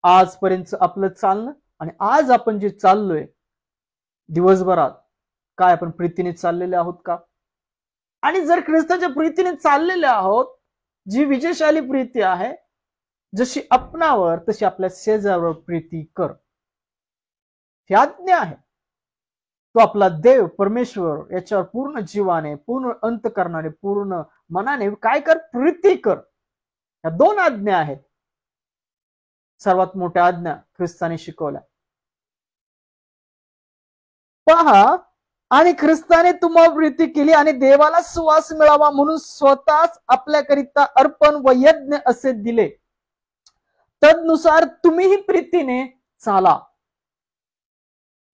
आजपर्यंत आपलं चालणं आणि आज आपण जे चाललोय दिवसभरात, काय आपण प्रीतीने चाललेले आहोत का? आणि जर ख्रिस्ताच्या प्रीतीने चाललेले आहोत, जी विजयशाली प्रीती आहे, जशी आपणावर तशी आपल्या शेजाऱ्यावर प्रीती कर, ही आज्ञा आहे. तो आपला देव परमेश्वर याच्यावर पूर्ण जीवाने, पूर्ण अंतकरणाने, पूर्ण मनाने काय कर? प्रीती कर. या 2 आज्ञा आहेत. सर्वात मोठ्या आज्ञा ख्रिस्ताने शिकवल्या. पहा, आणि ख्रिस्ताने तुम्हाला प्रीती केली आणि देवाला सुवास मिळावा म्हणून स्वतःच आपल्याकरिता अर्पण व यज्ञ असे दिले. तदनुसार तुम्हीही प्रीतीने चाला.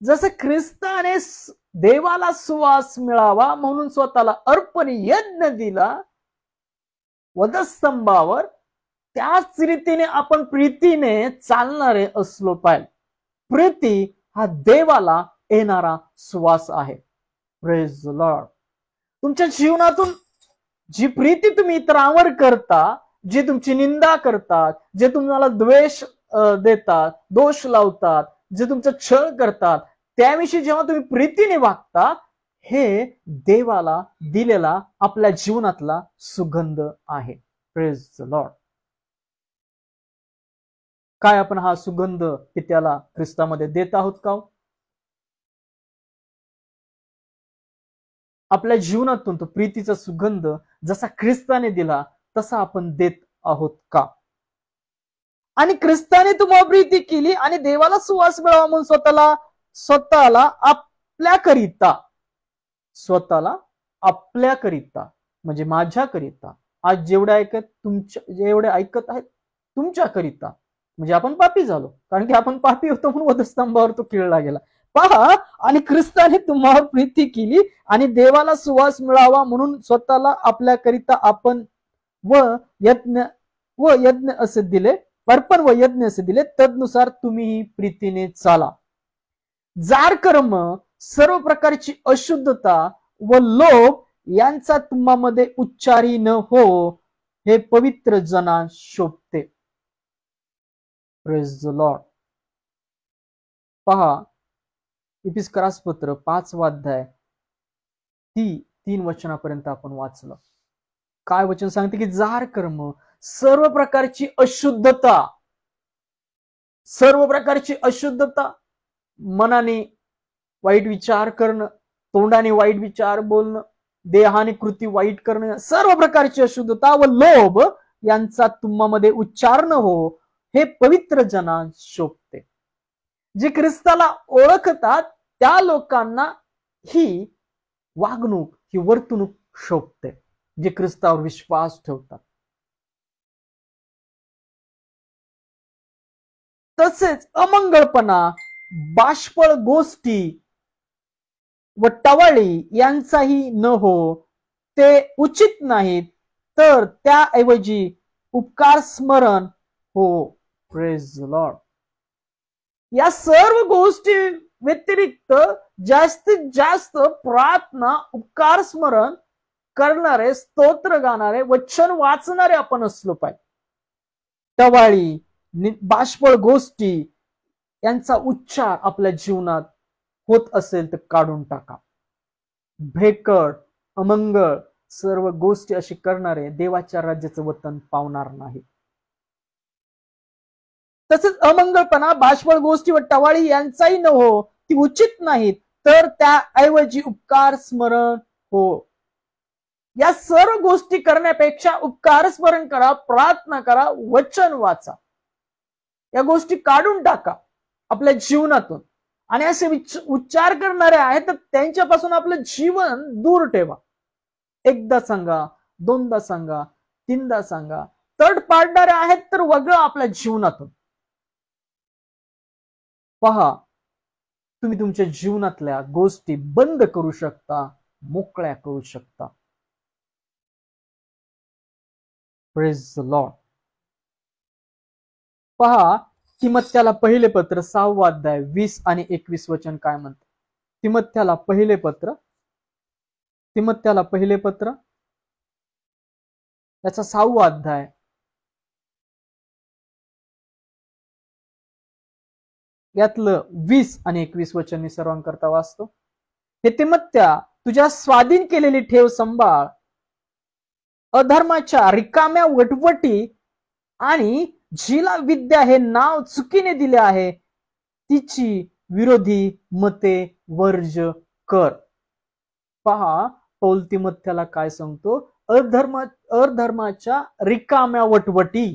जसं ख्रिस्ताने देवाला सुवास मिळावा म्हणून स्वतःला अर्पण यज्ञ दिला वधस्तंभावर, त्याच रीतीने आपण प्रीतीने चालणारे असलो पाहिजे. प्रीती हा देवाला येणारा सुवास आहे. Praise the Lord. तुमच्या जीवनातून जी प्रीती तुम्ही इतरांवर करता, जी तुमची निंदा करतात, जे तुम्हाला द्वेष देतात, दोष लावतात, जे तुमचा छळ करतात, त्याविषयी जेव्हा तुम्ही प्रीतीने वागता, हे देवाला दिलेला आपल्या जीवनातला सुगंध आहे. Praise the Lord. काय आपण हा सुगंध पित्याला ख्रिस्तामध्ये देत आहोत का? आपल्या जीवनातून तो प्रीतीचा सुगंध जसा ख्रिस्ताने दिला तसा आपण देत आहोत का? आणि ख्रिस्ताने तुम्हाला प्रीती केली आणि देवाला सुवास मिळावा म्हणून स्वतःला आपल्याकरिता म्हणजे माझ्याकरिता, आज जेवढे ऐकत आहेत तुमच्याकरिता, म्हणजे आपण पापी झालो, कारण की आपण पापी होतो म्हणून वधस्तंभावर तो खिळला गेला. पहा, आणि ख्रिस्ताने तुम्हाला प्रीती केली आणि देवाला सुवास मिळावा म्हणून स्वतःला आपल्याकरिता आपण यज्ञ असे दिले, अर्पण व यज्ञ असे दिले. तदनुसार तुम्हीही प्रीतीने चाला. जार कर्म, सर्व प्रकारची अशुद्धता व लोभ यांचा तुम्हामध्ये उच्चारी न हो, हे पवित्र जना शोभते. Praise the Lord. पहा, इपिस्करास पत्र 5वा अध्याय 3 वचनापर्यंत आपण वाचलं. काय वचन सांगते की जार कर्म, सर्व प्रकारची अशुद्धता, मनाने वाईट विचार करणं, तोंडाने वाईट विचार बोलणं, देहाने कृती वाईट करणं, सर्व प्रकारची अशुद्धता व लोभ यांचा तुम्हामध्ये उच्चार न हो, हे पवित्र जना शोभते. जे ख्रिस्ताला ओळखतात त्या लोकांना ही वागणूक, ही वर्तणूक शोभते, जे ख्रिस्तावर विश्वास ठेवतात. तसेच अमंगळपणा, बाष्पळ गोष्टी व टवाळी यांचाही न हो, ते उचित नाहीत, तर त्याऐवजी उपकार स्मरण हो. Praise Lord. या सर्व गोष्टी व्यतिरिक्त जास्तीत जास्त प्रार्थना, उपकार स्मरण करणारे, स्तोत्र गाणारे, वचन वाचणारे आपण असलो पाहिजे. टवाळी, बाष्पळ गोष्टी यांचा उच्चार आपल्या जीवनात होत असेल तर काढून टाका. भेकड, अमंगळ सर्व गोष्टी अशी करणारे देवाच्या राज्याचं वतन पावणार नाही. तसेच अमंगळपणा, बाष्पळ गोष्टी व टवाळी यांचाही न हो, ती उचित नाहीत, तर त्याऐवजी उपकार स्मरण हो. या सर्व गोष्टी करण्यापेक्षा उपकार स्मरण करा, प्रार्थना करा, वचन वाचा. या गोष्टी काढून टाका आपल्या जीवनातून. आणि असे उच्चार करणारे आहेत तर त्यांच्यापासून आपलं जीवन दूर ठेवा. एकदा सांगा, दोनदा सांगा, तीनदा सांगा. तड पाडणारे आहेत तर वगळा आपल्या जीवनातून. पहा, तुम्ही तुमच्या जीवनातल्या गोष्टी बंद करू शकता, मोकळ्या करू शकता. Praise the Lord. पहा, तिमोथेला पहिले पत्र 6वा अध्याय 20 आणि 21 वचन काय म्हणते. तिमोथेला पहिले पत्र त्याचा 6वा अध्याय यातलं 20 आणि 21 वचन मी सर्वांकरता वाचतो. हे तिमोथेया, तुझ्या स्वाधीन केलेली ठेव सांभाळ. अधर्माच्या रिकाम्या वटवटी आणि जिला विद्या हे नाव चुकीने दिले आहे तिची विरोधी मते वर्ज कर. पहा, पौल तिमोथेला काय सांगतो. अधर्माच्या रिकाम्या वटवटी.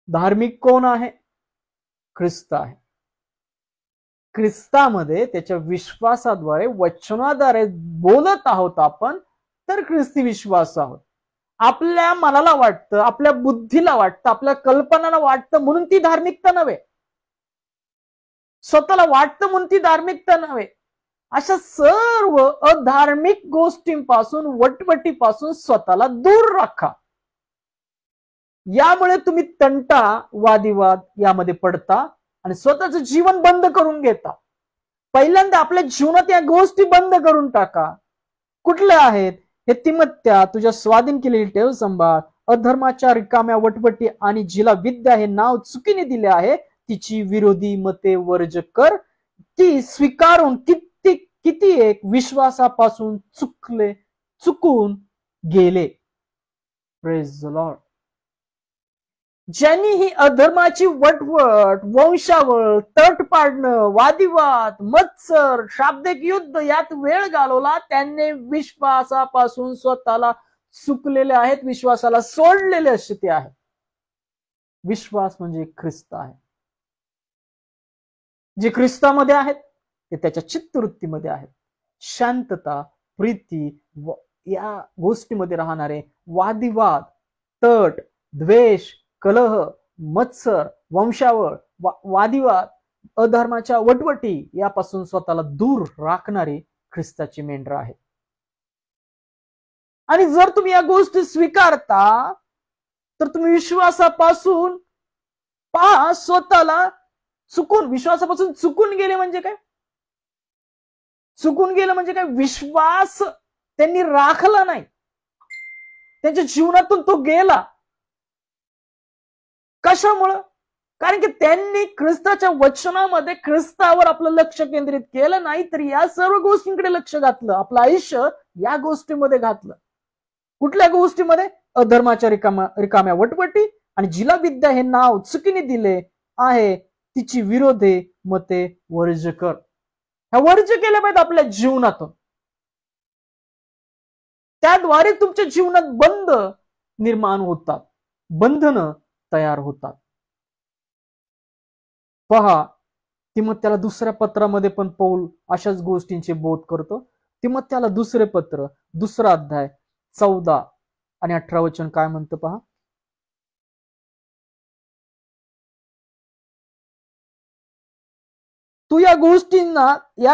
धार्मिक कोण आहे? ख्रिस्त आहे. ख्रिस्तामध्ये त्याच्या विश्वासाद्वारे, वचनाद्वारे बोलत आहोत आपण, तर ख्रिस्ती विश्वास आहोत. आपल्या मनाला वाटतं, आपल्या बुद्धीला वाटतं, आपल्या कल्पनाला वाटतं म्हणून ती धार्मिकता नव्हे. स्वतःला वाटतं म्हणून ती धार्मिकता नव्हे. अशा सर्व अधार्मिक गोष्टींपासून, वटवटीपासून स्वतःला दूर राखा. यामुळे तुम्ही तंटा, वादिवाद यामध्ये पडता आणि स्वतःचं जीवन बंद करून घेता. पहिल्यांदा आपल्या जीवनात या गोष्टी बंद करून टाका. कुठल्या आहेत? हे तिमोथेया, तुझ्या स्वाधीन केलेली ठेव सांभाळ. अधर्माच्या रिकाम्या वटवटी आणि जिला विद्या हे नाव चुकीने दिले आहे तिची विरोधी मते वर्ज कर. ती स्वीकारून किती एक विश्वासापासून चुकून गेले. Praise the Lord. ज्यांनी ही अधर्माची वटवट, वंशावळ, तट पाडणं, वादिवाद, मत्सर, शाब्दिक युद्ध यात वेळ घालवला, त्यांनी विश्वासापासून स्वतःला चुकलेले आहेत, विश्वासाला सोडलेले असे ते आहेत. विश्वास म्हणजे ख्रिस्त आहे. जे ख्रिस्तामध्ये आहेत ते त्याच्या चित्तवृत्तीमध्ये आहेत. शांतता, प्रीती या गोष्टीमध्ये राहणारे वादिवाद, तट, द्वेष, कलह, मत्सर, वंशावळ, वादिवाद, अधर्माच्या वटवटी यापासून स्वतःला दूर राखणारी ख्रिस्ताची मेंढरं आहेत. आणि जर तुम्ही या गोष्टी स्वीकारता तर तुम्ही विश्वासापासून, पहा, स्वतःला विश्वासापासून चुकून गेले म्हणजे काय? चुकून गेलं म्हणजे काय? विश्वास त्यांनी राखला नाही, त्यांच्या जीवनातून तो गेला. कशामुळं? कारण की त्यांनी ख्रिस्ताच्या वचनामध्ये ख्रिस्तावर आपलं लक्ष केंद्रित केलं नाही, तर या सर्व गोष्टींकडे लक्ष घातलं. आपलं आयुष्य या गोष्टीमध्ये घातलं. कुठल्या गोष्टीमध्ये? अधर्माच्या रिकाम्या वटवटी आणि जिला विद्या हे नाव चुकीने दिले आहे तिची विरोधी मते वर्ज कर. ह्या वर्ज केल्या पाहिजेत आपल्या जीवनातून. त्याद्वारे तुमच्या जीवनात बंध निर्माण होतात, बंधनं तयार होतात. पहा, तिमोथेला दुसऱ्या पत्रामध्ये पण पौल अशाच गोष्टींचे बोध करतो. तिमोथेला दुसरे पत्र, दुसरा अध्याय 14 आणि 18 वचन काय म्हणतं पहा. तू या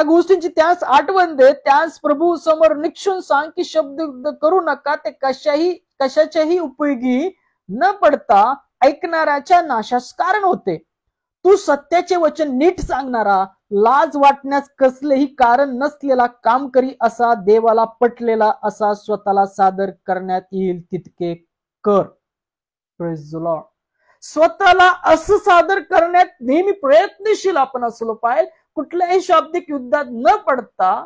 गोष्टींची त्यास आठवण दे, त्यास प्रभू समोर निक्षून सांग की शब्द करू नका, ते कशाच्याही उपयोगी न पडता ऐकणाऱ्याच्या नाशास कारण होते. तू सत्याचे वचन नीट सांगणारा, लाज वाटण्यास कसलेही कारण नसलेला, काम करी असा, देवाला पटलेला असा स्वतःला सादर करण्यात येईल तितके कर. Praise the Lord. स्वतःला असं सादर करण्यात नेहमी प्रयत्नशील आपण असलो पाहिजे. कुठल्याही शाब्दिक युद्धात न पडता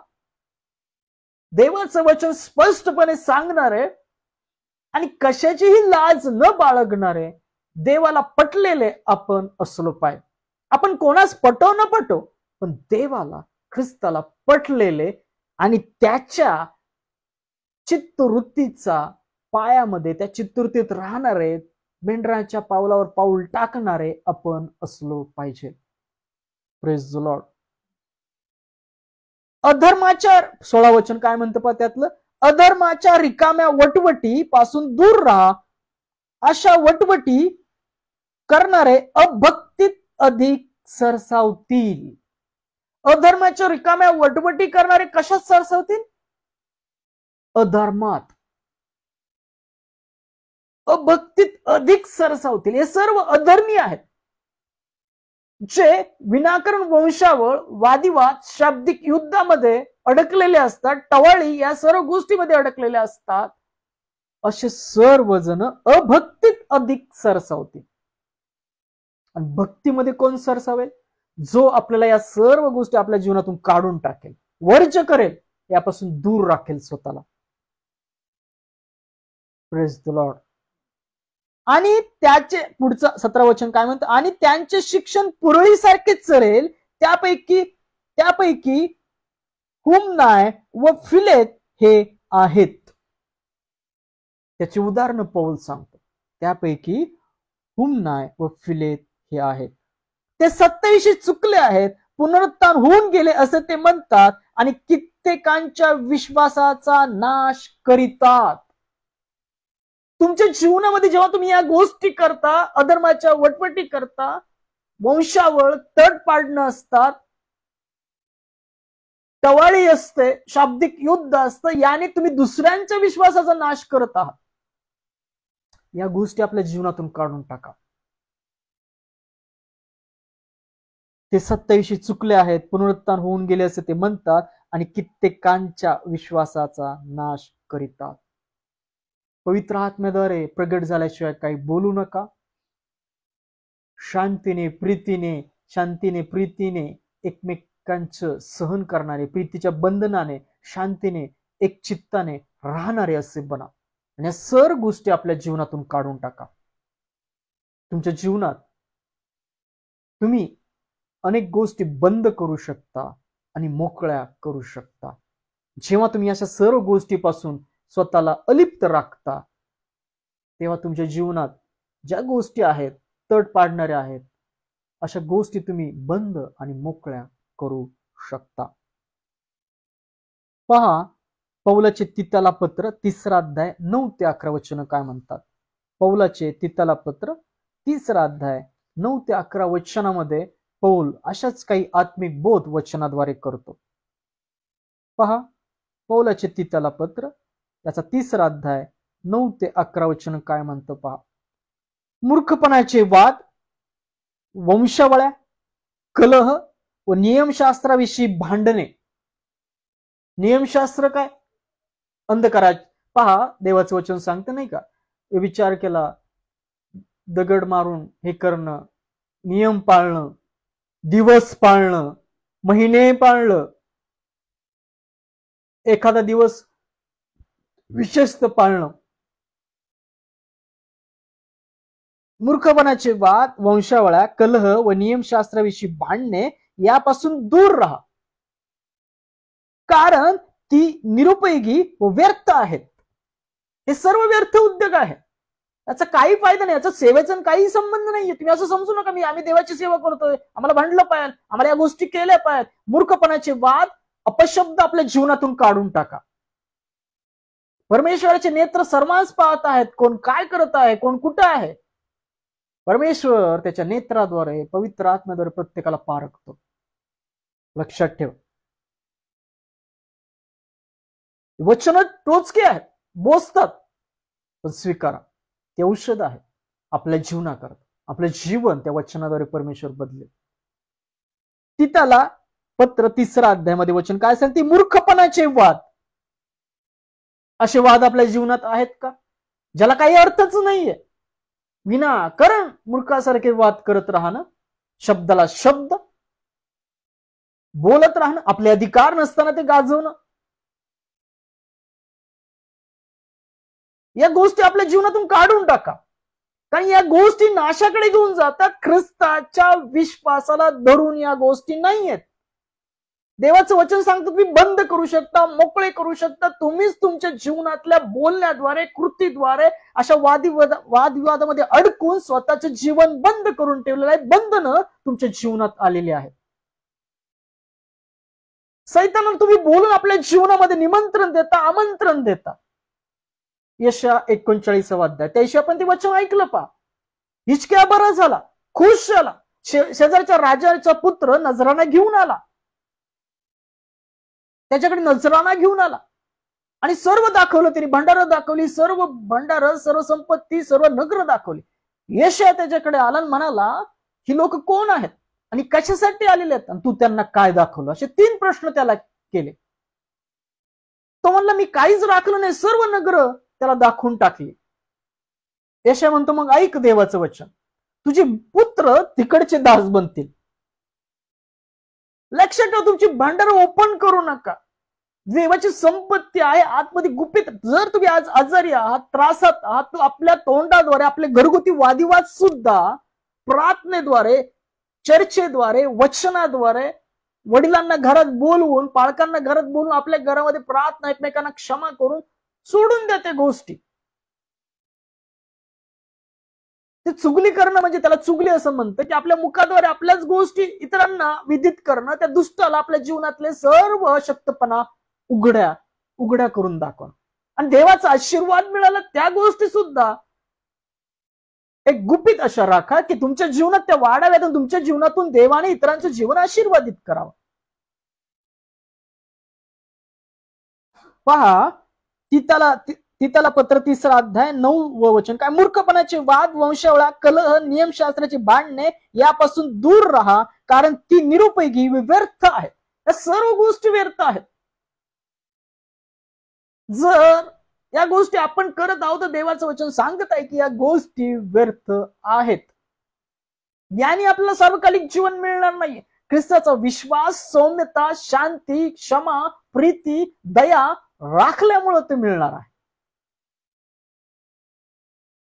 देवाचं वचन स्पष्टपणे सांगणारे आणि कशाचीही लाज न बाळगणारे, देवाला पटलेले आपण असलो पाहिजे. आपण कोणास पटो न पटो, पण देवाला, ख्रिस्ताला पटलेले आणि त्याच्या चित्तवृत्तीचा पायामध्ये, त्या चित्तवृत्तीत राहणारे, मेंढराच्या पावलावर पाऊल टाकणारे आपण असलो पाहिजे. Praise the Lord. अधर्माच्या 16 वचन काय म्हणतं पहा त्यातलं, अधर्माच्या रिकाम्या वटवटी पासून दूर राहा. अशा वटवटी करणारे अभक्तीत अधिक सरसावतील. अधर्माच्या रिकाम्या वटवटी करणारे कशात सरसावतील? अधर्मात, अभक्तीत अधिक सरसावतील. हे सर्व अधर्मी आहेत, जे विनाकारण वंशावळ, वादिवाद, शाब्दिक युद्धामध्ये अडकलेले असतात, टवाळी या सर्व गोष्टीमध्ये अडकलेले असतात. असे सर्वजण अभक्तीत अधिक सरसावतील. आणि भक्तीमध्ये कोण सरसावेल? जो आपल्याला या सर्व गोष्टी आपल्या जीवनातून काढून टाकेल, वर्ज्य करेल, यापासून दूर राखेल स्वतःला. Praise the Lord. आणि त्याचे पुढचं 17 वचन काय म्हणतं, आणि त्यांचे शिक्षण पुरळीसारखेच चरेल, त्यापैकी हुमनाय व फिलेत हे आहेत. त्याची उदाहरणं पौल सांगतो. त्यापैकी हुमनाय व फिलेत हे आहेत. ते सत्याविषयी चुकले आहेत, पुनरुत्थान होऊन गेले असे ते म्हणतात आणि कित्येकांच्या विश्वासाचा नाश करीतात. तुमच्या जीवनामध्ये जेव्हा तुम्ही या गोष्टी करता, अधर्माच्या वटवटी करता, वंशावळ, तट पाडणं असतात, टवाळी असते, शाब्दिक युद्ध असतं, याने तुम्ही दुसऱ्यांच्या विश्वासाचा नाश करत आहात. या गोष्टी आपल्या जीवनातून काढून टाका. ते सत्याविषयी चुकले आहेत, पुनरुत्थान होऊन गेले असे ते म्हणतात आणि कित्येकांच्या विश्वासाचा नाश करीतात. पवित्र आत्म्याद्वारे प्रगट झाल्याशिवाय काही बोलू नका. शांतीने प्रीतीने एकमेकांचं सहन करणारे, प्रीतीच्या बंधनाने, शांतीने, एक चित्ताने राहणारे असे बना. आणि या सर्व गोष्टी आपल्या जीवनातून काढून टाका. तुमच्या जीवनात तुम्ही अनेक गोष्टी बंद करू शकता आणि मोकळ्या करू शकता. जेव्हा तुम्ही अशा सर्व गोष्टीपासून स्वतःला अलिप्त राखता, तेव्हा तुमच्या जीवनात ज्या गोष्टी आहेत, तट पाडणाऱ्या आहेत, अशा गोष्टी तुम्ही बंद आणि मोकळ्या करू शकता. पहा, पौलाचे तीतला पत्र 3 अध्याय 9 ते 11 वचन काय म्हणतात. पौलाचे तीतला पत्र 3 अध्याय 9 ते 11 वचनामध्ये पौल अशाच काही आत्मिक बोध वचनाद्वारे करतो. पहा, पौलाचे तीतला पत्र याचा 3 अध्याय 9 ते 11 वचन काय म्हणतं पहा. मूर्खपणाचे वाद, वंशावळ्या, कलह व नियमशास्त्राविषयी भांडणे. नियमशास्त्र काय? अंधकारात. पहा, देवाचं वचन सांगतं नाही का, विचार केला, दगड मारून हे करणं, नियम पाळणं, दिवस पाळणं, महिने पाळणं, एखादा दिवस विशेषतः पाळणं. मूर्खपणाचे वाद, वंशावळ्या, कलह व नियमशास्त्राविषयी भांडणे यापासून दूर राहा, कारण ती निरुपयोगी व व्यर्थ आहेत. हे सर्व व्यर्थ उद्योग आहेत. याचा काही फायदा नाही, याचा सेवेचा काही संबंध नाहीये. तुम्ही असं समजू नका आम्ही देवाची सेवा करतोय, आम्हाला भांडलं पाहिजे, आम्हाला या गोष्टी केल्या पाहिजेत. मूर्खपणाचे वाद, अपशब्द आपल्या जीवनातून काढून टाका. परमेश्वराचे नेत्र सर्वांस पाहत आहेत, कोण काय करत आहे, कोण कुठं आहे. परमेश्वर त्याच्या नेत्राद्वारे, पवित्र आत्म्याद्वारे प्रत्येकाला पारखतो. लक्षात ठेव. वचन टोचके आहेत, बोचतात, पण स्वीकारा. ते औषध आहे आपल्या जीवनाकरता. आपलं जीवन त्या वचनाद्वारे परमेश्वर बदलेल. तिथाला पत्र 3 अध्यायामध्ये वचन काय सांगते? मूर्खपणाचे वाद. असे वाद आपल्या जीवनात आहेत का, ज्याला काही अर्थच नाहीये? विनाकारण मूर्खासारखे वाद करत राहणं, शब्दाला शब्द बोलत राहणं, आपले अधिकार नसताना ते गाजवणं, या गोष्टी आपल्या जीवनातून काढून टाका. कारण या गोष्टी नाशाकडे घेऊन जातात. ख्रिस्ताच्या विश्वासाला धरून या गोष्टी नाही आहेत. देवाचं वचन सांगतं तुम्ही बंद करू शकता, मोकळे करू शकता. तुम्हीच तुमच्या जीवनातल्या बोलण्याद्वारे, कृतीद्वारे अशा वादविवादामध्ये अडकून स्वतःचं जीवन बंद करून ठेवलेलं आहे. बंधनं तुमच्या जीवनात आलेली आहेत. सैतानाला तुम्ही बोलून आपल्या जीवनामध्ये निमंत्रण देता, आमंत्रण देता. यशा 39 अध्याय, त्याशी आपण ते वचन ऐकलं पा. हिचक्या बरा झाला, खुश झाला. शेजारच्या राजाचा पुत्र नजराणा घेऊन आला, त्याच्याकडे नजराणा घेऊन आला आणि सर्व दाखवलं. त्यांनी भंडारं दाखवली, सर्व भंडारं, सर्व संपत्ती, सर्व नगर दाखवली. यशा त्याच्याकडे आला आणि म्हणाला, ही लोक कोण आहेत आणि कशासाठी आलेले आहेत आणि तू त्यांना काय दाखवलं? असे 3 प्रश्न त्याला केले. तो म्हणला, मी काहीच राखलं नाही, सर्व नगर त्याला दाखवून टाकली. यशा म्हणतो, मग ऐक देवाचं वचन, तुझे पुत्र तिकडचे दास बनतील. लक्षात ठेवा, तुमची भांडार ओपन करू नका. देवाची संपत्ती आहे आतमध्ये गुपित. जर तुम्ही आज आजारी आहात, त्रासात आहात, आपल्या तोंडाद्वारे आपले घरगुती वादिवाद सुद्धा प्रार्थनेद्वारे, चर्चेद्वारे, वचनाद्वारे, वडिलांना घरात बोलवून, पालकांना घरात बोलवून, आपल्या घरामध्ये प्रार्थना, एकमेकांना क्षमा करून सोडून द्या त्या गोष्टी. ते चुगली करणं म्हणजे त्याला चुगली असं म्हणतं की आपल्या मुखाद्वारे आपल्याच गोष्टी इतरांना विदित करणं, त्या दुष्टाला आपल्या जीवनातले सर्व अशक्तपणा उघड्या करून दाखवणं. आणि देवाचा आशीर्वाद मिळाला त्या गोष्टी सुद्धा एक गुपित अशा राखा की तुमच्या जीवनात त्या वाढाव्यात आणि तुमच्या जीवनातून देवाने इतरांचं जीवन आशीर्वादित करावं. पहा, तिथाला पत्र 3 अध्याय 9 वचन काय? मूर्खपणाचे वाद, वंशावळा, कलह, नियमशास्त्राचे भांडणे यापासून दूर राहा, कारण ती निरुपयोगी व्यर्थ आहेत. या सर्व गोष्टी व्यर्थ आहेत. जर या गोष्टी आपण करत आहोत तर देवाचं वचन सांगत आहे की या गोष्टी व्यर्थ आहेत. याने आपल्याला सार्वकालिक जीवन मिळणार नाही. ख्रिस्ताचा विश्वास, सौम्यता, शांती, क्षमा, प्रीती, दया राखल्यामुळे ते मिळणार आहे.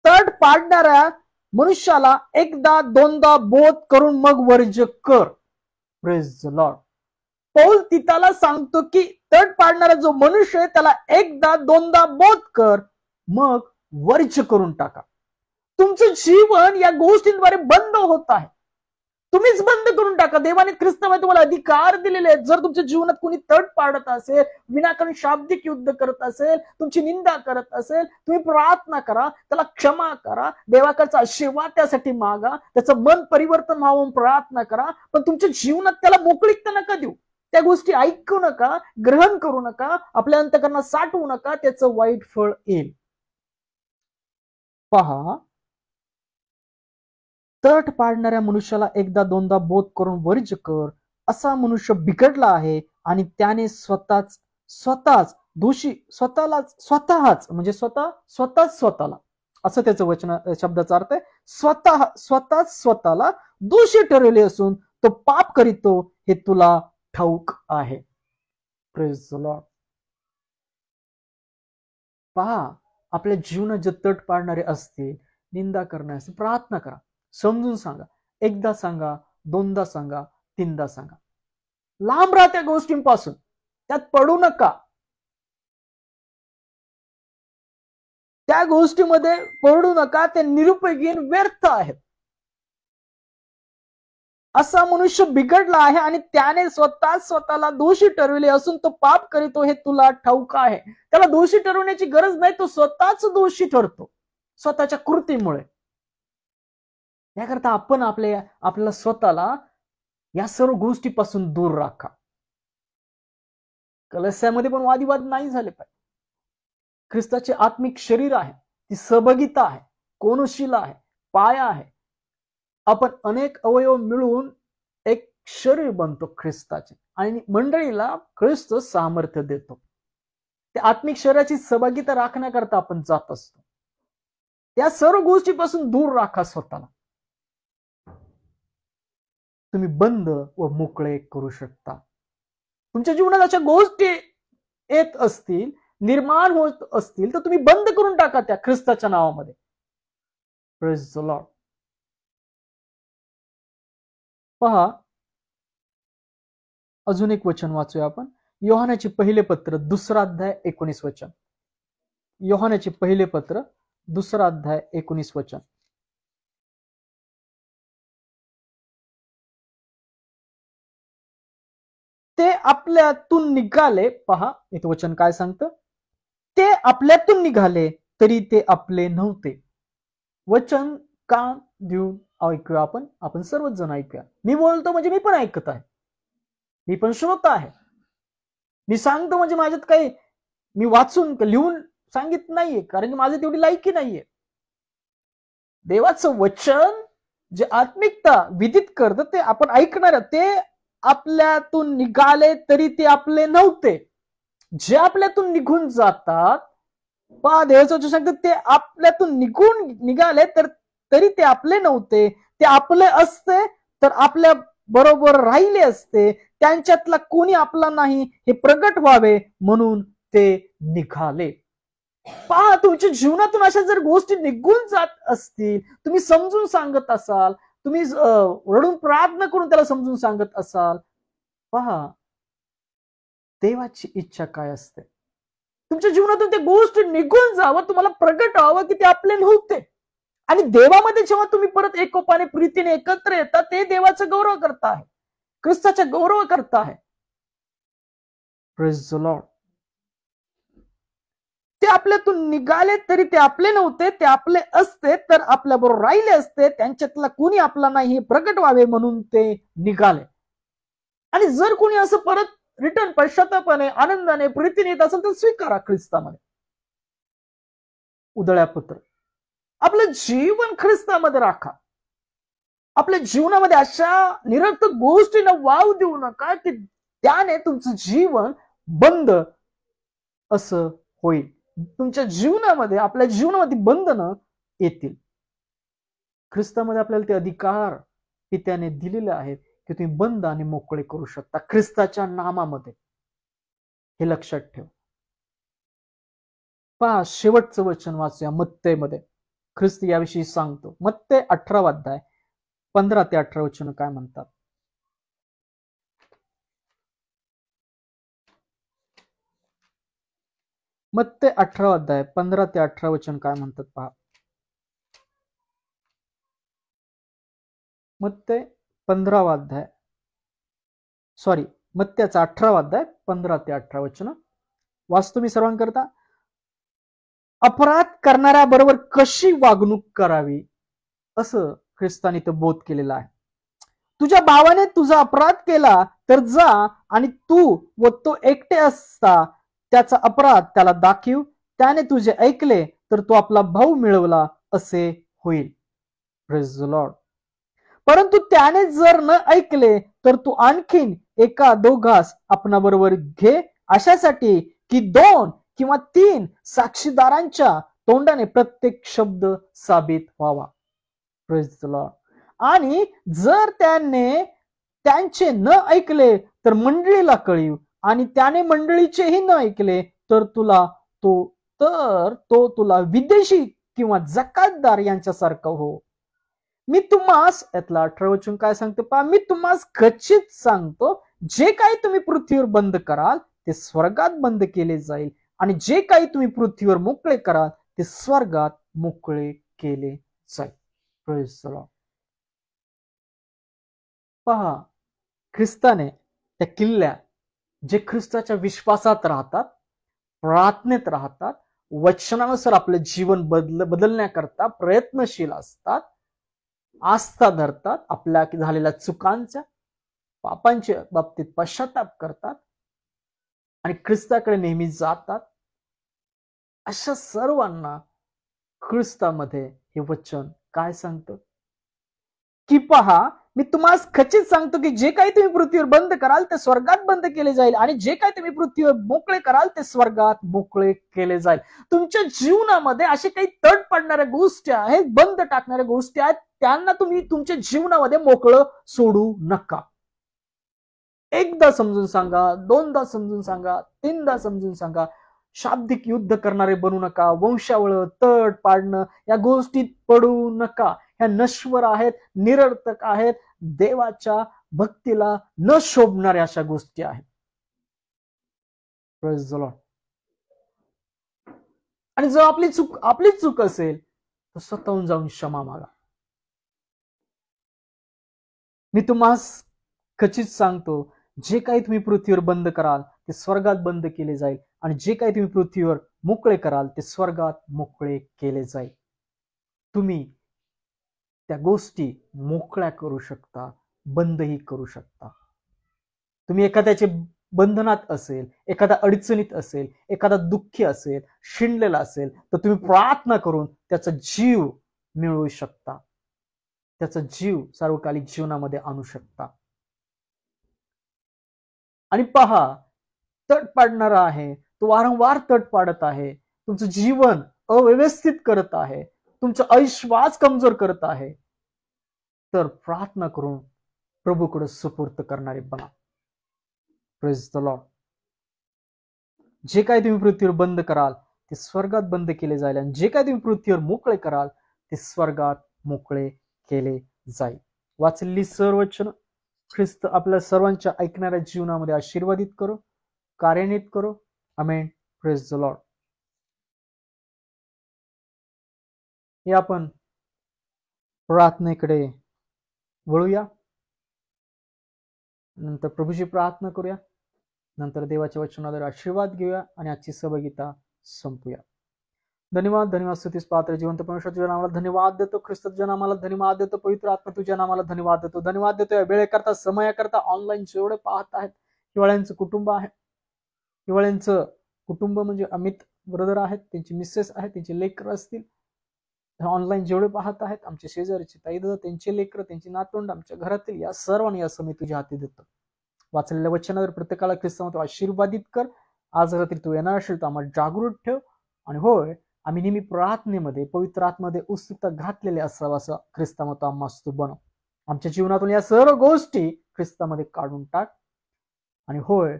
तट पाडणाऱ्या मनुष्याला एकदा दोनदा बोध करून मग वर्ज्य कर. Praise the Lord. पौल तिथाला सांगतो की तट पाडणारा जो मनुष्य आहे त्याला एकदा दोनदा बोध कर, मग वर्ज्य करून टाका. तुमचं जीवन या गोष्टींद्वारे बंद होत आहे. तुम्हीच बंद करून टाका. देवाने ख्रिस्तामध्ये तुम्हाला अधिकार दिलेले आहेत. जर तुमच्या जीवनात कोणी तट पाडत असेल, विनाकारण शाब्दिक युद्ध करत असेल, तुमची निंदा करत असेल, तुम्ही प्रार्थना करा, त्याला क्षमा करा, देवाकडचा आशीर्वाद त्यासाठी मागा, त्याचं मन परिवर्तन व्हावून प्रार्थना करा. पण तुमच्या जीवनात त्याला मोकळीकता नका देऊ. त्या गोष्टी ऐकू नका, ग्रहण करू नका, आपल्या अंतःकरणात साठवू नका. त्याचं वाईट फळ येईल. पहा, तट पाडणाऱ्या मनुष्याला एकदा दोनदा बोध करून वर्ज्य कर. असा मनुष्य बिघडला आहे आणि त्याने स्वतःच दोषी, स्वतःच म्हणजे स्वतःला, असं त्याचं वचन शब्दाचा अर्थ आहे. स्वतःला दोषी ठरवले असून तो पाप करीतो हे तुला ठाऊक आहे. Praise the Lord. पहा, आपल्या जीवनात जे तट पाडणारे असतील, निंदा करणारे असतील, प्रार्थना करा, समजून सांगा. एकदा सांगा, दोनदा सांगा, 3दा सांगा. लांब राहा त्या गोष्टींपासून, त्यात पडू नका. त्या गोष्टीमध्ये पडू नका, ते निरुपयोगी व्यर्थ आहेत. असा मनुष्य बिघडला आहे आणि त्याने स्वतःला दोषी ठरविले असून तो पाप करीतो हे तुला ठाऊक आहे. त्याला दोषी ठरवण्याची गरज नाही, तो स्वतःच दोषी ठरतो स्वतःच्या कृतीमुळे. याकरता आपण आपल्याला स्वतःला या सर्व गोष्टीपासून दूर राखा. कलस्यामध्ये पण वादिवाद नाही झाले पाहिजे. ख्रिस्ताचे आत्मिक शरीर आहे, ती सहभागिता आहे, कोनशिला आहे, पाया आहे. आपण अनेक अवयव मिळून एक शरीर बनतो ख्रिस्ताचे, आणि मंडळीला ख्रिस्त सामर्थ्य देतो. त्या आत्मिक शरीराची सहभागिता राखण्याकरता आपण जात असतो. या सर्व गोष्टीपासून दूर राखा स्वतःला. तुम्ही बंद व मोकळे करू शकता. तुमच्या जीवनात अशा गोष्टी येत असतील, निर्माण होत असतील, तर तुम्ही बंद करून टाका त्या ख्रिस्ताच्या नावामध्ये. Praise the Lord. पहा, अजून एक वचन वाचूया आपण. योहानाचे पहिले पत्र 2 अध्याय 19 वचन. योहानाचे पहिले पत्र 2 अध्याय 19 वचन. ते आपल्यातून निघाले. पहा इथे वचन काय सांगतं. ते आपल्यातून निघाले तरी ते आपले नव्हते. वचन कान देऊन ऐकूया आपण सर्वच जण ऐकूया. मी बोलतो म्हणजे मी पण ऐकत आहे, मी पण श्रोता आहे. मी सांगतो म्हणजे माझ्यात काही मी वाचून लिहून सांगित नाहीये, कारण की माझी तेवढी लायकी नाहीये. देवाचं वचन जे आत्मिकता विदित करतं ते आपण ऐकणार. ते आपल्यातून निघाले तरी ते आपले नव्हते. जे आपल्यातून निघून जातात, पहा देवाचं वचन सांगतं ते आपल्यातून निघाले तरी ते आपले नव्हते. ते आपले असते तर आपल्या बरोबर राहिले असते. त्यांच्यातला कोणी आपला नाही हे प्रगट व्हावे म्हणून ते निघाले. पहा, तुमच्या जीवनातून अशा जर गोष्टी निघून जात असतील, तुम्ही समजून सांगत असाल, तुम्ही रडून प्रार्थना करून त्याला समजून सांगत असाल, पहा देवाची इच्छा काय असते. तुमच्या जीवनातून ते गोष्ट निघून जावं, तुम्हाला प्रगट व्हावं की ते आपले नव्हते. आणि देवामध्ये जेव्हा तुम्ही परत एकोपाने प्रीतीने एकत्र येता, ते देवाचा गौरव करता आहे, ख्रिस्ताचा गौरव करता आहे. Praise the Lord. ते आपल्यातून निघाले तरी ते आपले नव्हते. ते आपले असते तर आपल्या बरोबर राहिले असते. त्यांच्यातला कोणी आपला नाही हे प्रगट व्हावे म्हणून ते निघाले. आणि जर कोणी असं परत रिटर्न पश्चातापाने आनंदाने प्रीतीने येत असेल तर स्वीकारा ख्रिस्तामध्ये. उदळ्यापुत्र, आपलं जीवन ख्रिस्तामध्ये राखा. आपल्या जीवनामध्ये अशा निरर्थक गोष्टींना वाव देऊ नका की त्याने तुमचं जीवन बंद असं होईल. तुमच्या जीवनामध्ये, आपल्या जीवनामध्ये बंधनं येतील. ख्रिस्तामध्ये आपल्याला ते अधिकार पित्याने दिलेले आहेत की तुम्ही बंद आणि मोकळे करू शकता ख्रिस्ताच्या नामामध्ये. हे लक्षात ठेव. पहा, शेवटचं वचन वाचूया मत्तेमध्ये. ख्रिस्त याविषयी सांगतो. मत्ते 18 अध्याय 15 ते 18 वचन काय म्हणतात. मत्ते 18 अध्याय 15 ते 18 वचन काय म्हणतात पहा. मत्ते 15 अध्याय, मत्त्याचा 18 अध्याय 15 ते 18 वचन वाचतो मी सर्वांकरता. अपराध करणाऱ्या बरोबर कशी वागणूक करावी असं ख्रिस्ताने तो बोध केलेला आहे. तुझ्या भावाने तुझा अपराध केला तर जा आणि तू व तो एकटे असता त्याचा अपराध त्याला दाखव. त्याने तुझे ऐकले तर तो आपला भाऊ मिळवला असे होईल. Praise the Lord. परंतु त्याने जर न ऐकले तर तू आणखीन एका दोघास आपणा बरोबर घे, अशासाठी की 2 किंवा 3 साक्षीदारांच्या तोंडाने प्रत्येक शब्द साबित व्हावा. Praise the Lord. आणि जर त्यांचे न ऐकले तर मंडळीला कळीव, आणि त्याने मंडळीचेही न ऐकले तर तो तुला विदेशी किंवा जकातदार यांच्यासारखा हो. मी तुम्हास, यातला 18 वचन काय सांगते पहा, मी तुम्हास खचित सांगतो, जे काही तुम्ही पृथ्वीवर बंद कराल ते स्वर्गात बंद केले जाईल, आणि जे काही तुम्ही पृथ्वीवर मोकळे कराल ते स्वर्गात मोकळे केले जाईल. Praise the Lord. पहा, ख्रिस्ताने त्या किल्ल्या, जे ख्रिस्ताच्या विश्वासात राहतात, प्रार्थनेत राहतात, वचनानुसार आपले जीवन बदलण्याकरता प्रयत्नशील असतात, आस्था धरतात, आपल्या झालेल्या चुकांच्या पापांच्या बाबतीत पश्चाताप करतात आणि ख्रिस्ताकडे नेहमी जातात, अशा सर्वांना ख्रिस्तामध्ये हे वचन काय सांगतं की पहा, मी तुम्हाला खचित सांगतो की जे काही तुम्ही पृथ्वीवर बंद कराल ते स्वर्गात बंद केले जाईल आणि जे काही तुम्ही पृथ्वीवर मोकळे कराल ते स्वर्गात मोकळे केले जाईल. तुमच्या जीवनामध्ये असे काही तड पडणाऱ्या गोष्टी आहेत, बंद टाकणाऱ्या गोष्टी आहेत, त्यांना तुम्ही तुमच्या जीवनामध्ये मोकळं सोडू नका. एकदा समजून सांगा, दोनदा समजून सांगा, तीनदा समजून सांगा. शाब्दिक युद्ध करणारे बनू नका. वंशावळ, तड पाडणं या गोष्टीत पडू नका. ह्या नश्वर आहेत, निरर्थक आहेत, देवाच्या भक्तीला न शोभणाऱ्या अशा गोष्टी आहेत. Praise the Lord. आणि जर आपली चूक असेल तर स्वतःहून जाऊन क्षमा मागा. मी तुम्हाला खचित सांगतो, जे काही तुम्ही पृथ्वीवर बंद कराल ते स्वर्गात बंद केले जाईल आणि जे काही तुम्ही पृथ्वीवर मोकळे कराल ते स्वर्गात मोकळे केले जाईल. तुम्ही त्या गोष्टी मोकळ्या करू शकता, बंदही करू शकता. तुम्ही एखाद्याचे बंधनात असेल, एखाद्या अडचणीत असेल, एखादा दुःखी असेल, शिणलेला असेल, तर तुम्ही प्रार्थना करून त्याचा जीव मिळवू शकता, त्याचा जीव सार्वकालिक जीवनामध्ये आणू शकता. आणि पहा, तट पाडणारा आहे, तो वारंवार तट पाडत आहे, तुमचं जीवन अव्यवस्थित करत आहे, तुमचा ऐश्वास कमजोर करत आहे, तर प्रार्थना करून प्रभूकडे सुपूर्त करणारे बना. Praise the Lord. जे काही तुम्ही पृथ्वीवर बंद कराल ते स्वर्गात बंद केले जाईल आणि जे काही तुम्ही पृथ्वीवर मोकळे कराल ते स्वर्गात मोकळे केले जाईल. वाचलेली सर्व वचन ख्रिस्त आपल्या सर्वांच्या ऐकणाऱ्या जीवनामध्ये आशीर्वादित करो, कार्यान्वित करो. आमेन. Praise the Lord. हे आपण प्रार्थनेकडे वळूया, नंतर प्रभूची प्रार्थना करूया, नंतर देवाच्या वचनाद्वारे आशीर्वाद घेऊया आणि आजची सहभागिता संपूया. धन्यवाद, धन्यवाद. स्तुतीस पात्र जिवंत परमेश्वर तुझ्या नावाला धन्यवाद देतो. ख्रिस्त तुझ्या नावाला धन्यवाद देतो. पवित्र आत्मा तुझ्या नावाला धन्यवाद देतो. धन्यवाद देतो या वेळेकरता, समयाकरता. ऑनलाईन जेवढे पाहत आहेत, हिवाळ्यांचं कुटुंब आहे, हिवाळ्यांचं कुटुंब म्हणजे अमित ब्रदर आहेत, त्यांची मिसेस आहेत, त्यांचे लेकर असतील, ऑनलाईन जेवढे पाहत आहेत, आमचे शेजारीचे ताई दादा, त्यांचे लेकर, त्यांची नातवंड, आमच्या घरातील या सर्वांनी या समय तुझ्या हाती देतो. वाचलेल्या वचनावर प्रत्येकाला ख्रिस्तामध्ये आशीर्वादित कर. आज रात्री तू येणार असेल तर आम्हाला जागृत ठेव. आणि होय, आम्ही नेहमी प्रार्थनेमध्ये पवित्र आत्म्यामध्ये उत्सुकता घातलेले असावं असं ख्रिस्तामध्ये आम्हाला तू बनव. आमच्या जीवनातून या सर्व गोष्टी ख्रिस्तामध्ये काढून टाक. आणि होय,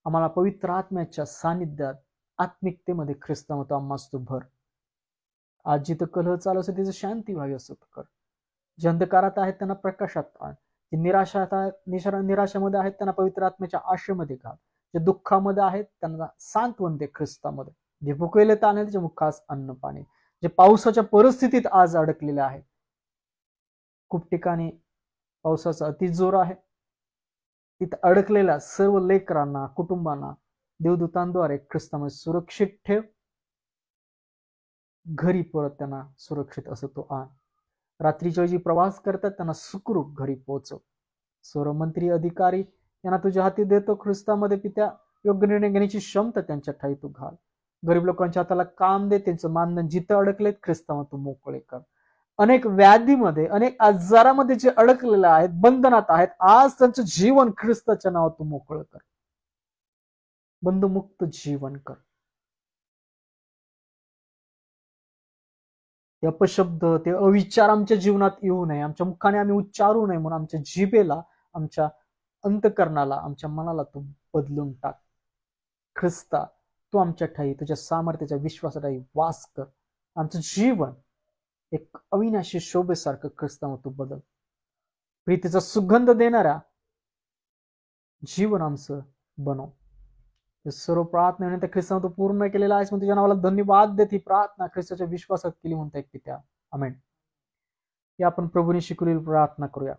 आम्हाला पवित्र आत्म्याच्या सानिध्यात, आत्मिकतेमध्ये ख्रिस्तामध्ये आम्हाला तू भर. आज जिथं कलह चालू असेल तिथं शांती व्हावी असं कर. जे अंधकारात आहेत त्यांना प्रकाशात आण. जे निराशामध्ये आहेत त्यांना पवित्र आत्म्याच्या आशेमध्ये घाल. जे दुःखामध्ये आहेत त्यांना सांत्वन दे ख्रिस्तामध्ये. जे भुकेले ताण आहेत त्याच्या मुखास अन्न पाणी. जे पावसाच्या परिस्थितीत आज अडकलेले आहेत, खूप ठिकाणी पावसाचा अतिजोर आहे, तिथं अडकलेल्या सर्व लेकरांना, कुटुंबांना देवदूतांद्वारे ख्रिस्तामध्ये सुरक्षित ठेव. घरी परत त्यांना सुरक्षित असं तो आण. रात्रीच्या जी प्रवास करतात त्यांना सुखरूप घरी पोहोचव. सर्व मंत्री, अधिकारी यांना तुझ्या हाती देतो ख्रिस्तामध्ये. पित्या, योग्य निर्णय घेण्याची क्षमता त्यांच्या ठाई तू घाल. गरीब लोकांच्या हाताला काम दे. त्यांचं मानधन जिथं अडकलेत ख्रिस्तामध्ये तू मोकळे कर. अनेक व्याधीमध्ये, अनेक आजारामध्ये जे अडकलेले आहेत, बंधनात आहेत, आज त्यांचं जीवन ख्रिस्ताच्या नावात तू मोकळं कर. बंधमुक्त जीवन कर. ते अपशब्द, ते अविचार आमच्या जीवनात येऊ नये, आमच्या मुखाने आम्ही उच्चारू नये म्हणून आमच्या जिभेला, आमच्या अंतकरणाला, आमच्या मनाला तू बदलून टाक. ख्रिस्ता, तू आमच्या ठाई तुझ्या सामर्थ्याच्या विश्वासाठाई वास कर. आमचं जीवन एक अविनाशी शोभेसारखं ख्रिस्तामध्ये तू बदल. प्रीतीचा सुगंध देणाऱ्या जीवन आमचं बनव. हे सर्व प्रार्थना विनंती ख्रिस्तानं तू पूर्ण केलेला आहेस, तुझ्या नावाला धन्यवाद देत ही प्रार्थना ख्रिस्ताच्या विश्वासात केली म्हणता एक पित्या. आमेन. हे आपण प्रभूने शिकवलेली प्रार्थना करूया.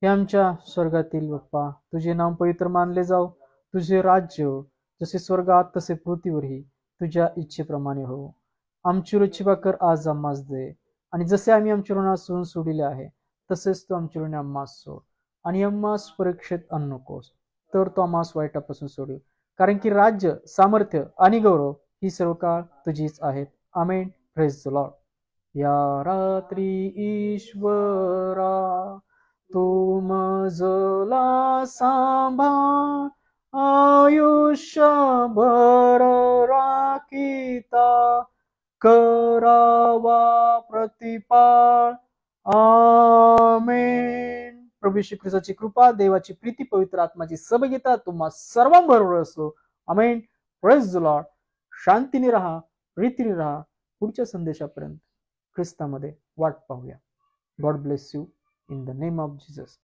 हे आमच्या स्वर्गातील बाप्पा, तुझे नाम पवित्र मानले जाव, तुझे राज्य जसे स्वर्गात तसे पृथ्वीवरही तुझ्या इच्छेप्रमाणे हो. आमची रोजची भाकर आज आम्हास दे, आणि जसे आम्ही आमच्या ऋणात सोडून सोडिले आहे तसेच तू आमची ऋणे आम्हास सोड, आणि आम्हास परीक्षेत आणू नकोस, तर तो आम्हास वाईटापासून सोडू, कारण की राज्य, सामर्थ्य आणि गौरव ही सर्व काळ तुझीच आहेत. आमेन. Praise the Lord. या रात्री ईश्वरा तू मजला सांभाळ, आयुष्यभर राखीता करावा प्रतिपाळ. आमेन. प्रभू येशू ख्रिस्ताची कृपा, देवाची प्रीती, पवित्र आत्माची सहभागिता तुम्हा सर्वांबरोबर असो. आमेन. Praise the Lord. शांतीने राहा, प्रीतीने राहा. पुढच्या संदेशापर्यंत ख्रिस्तामध्ये वाट पाहूया. God bless you in the name of Jesus.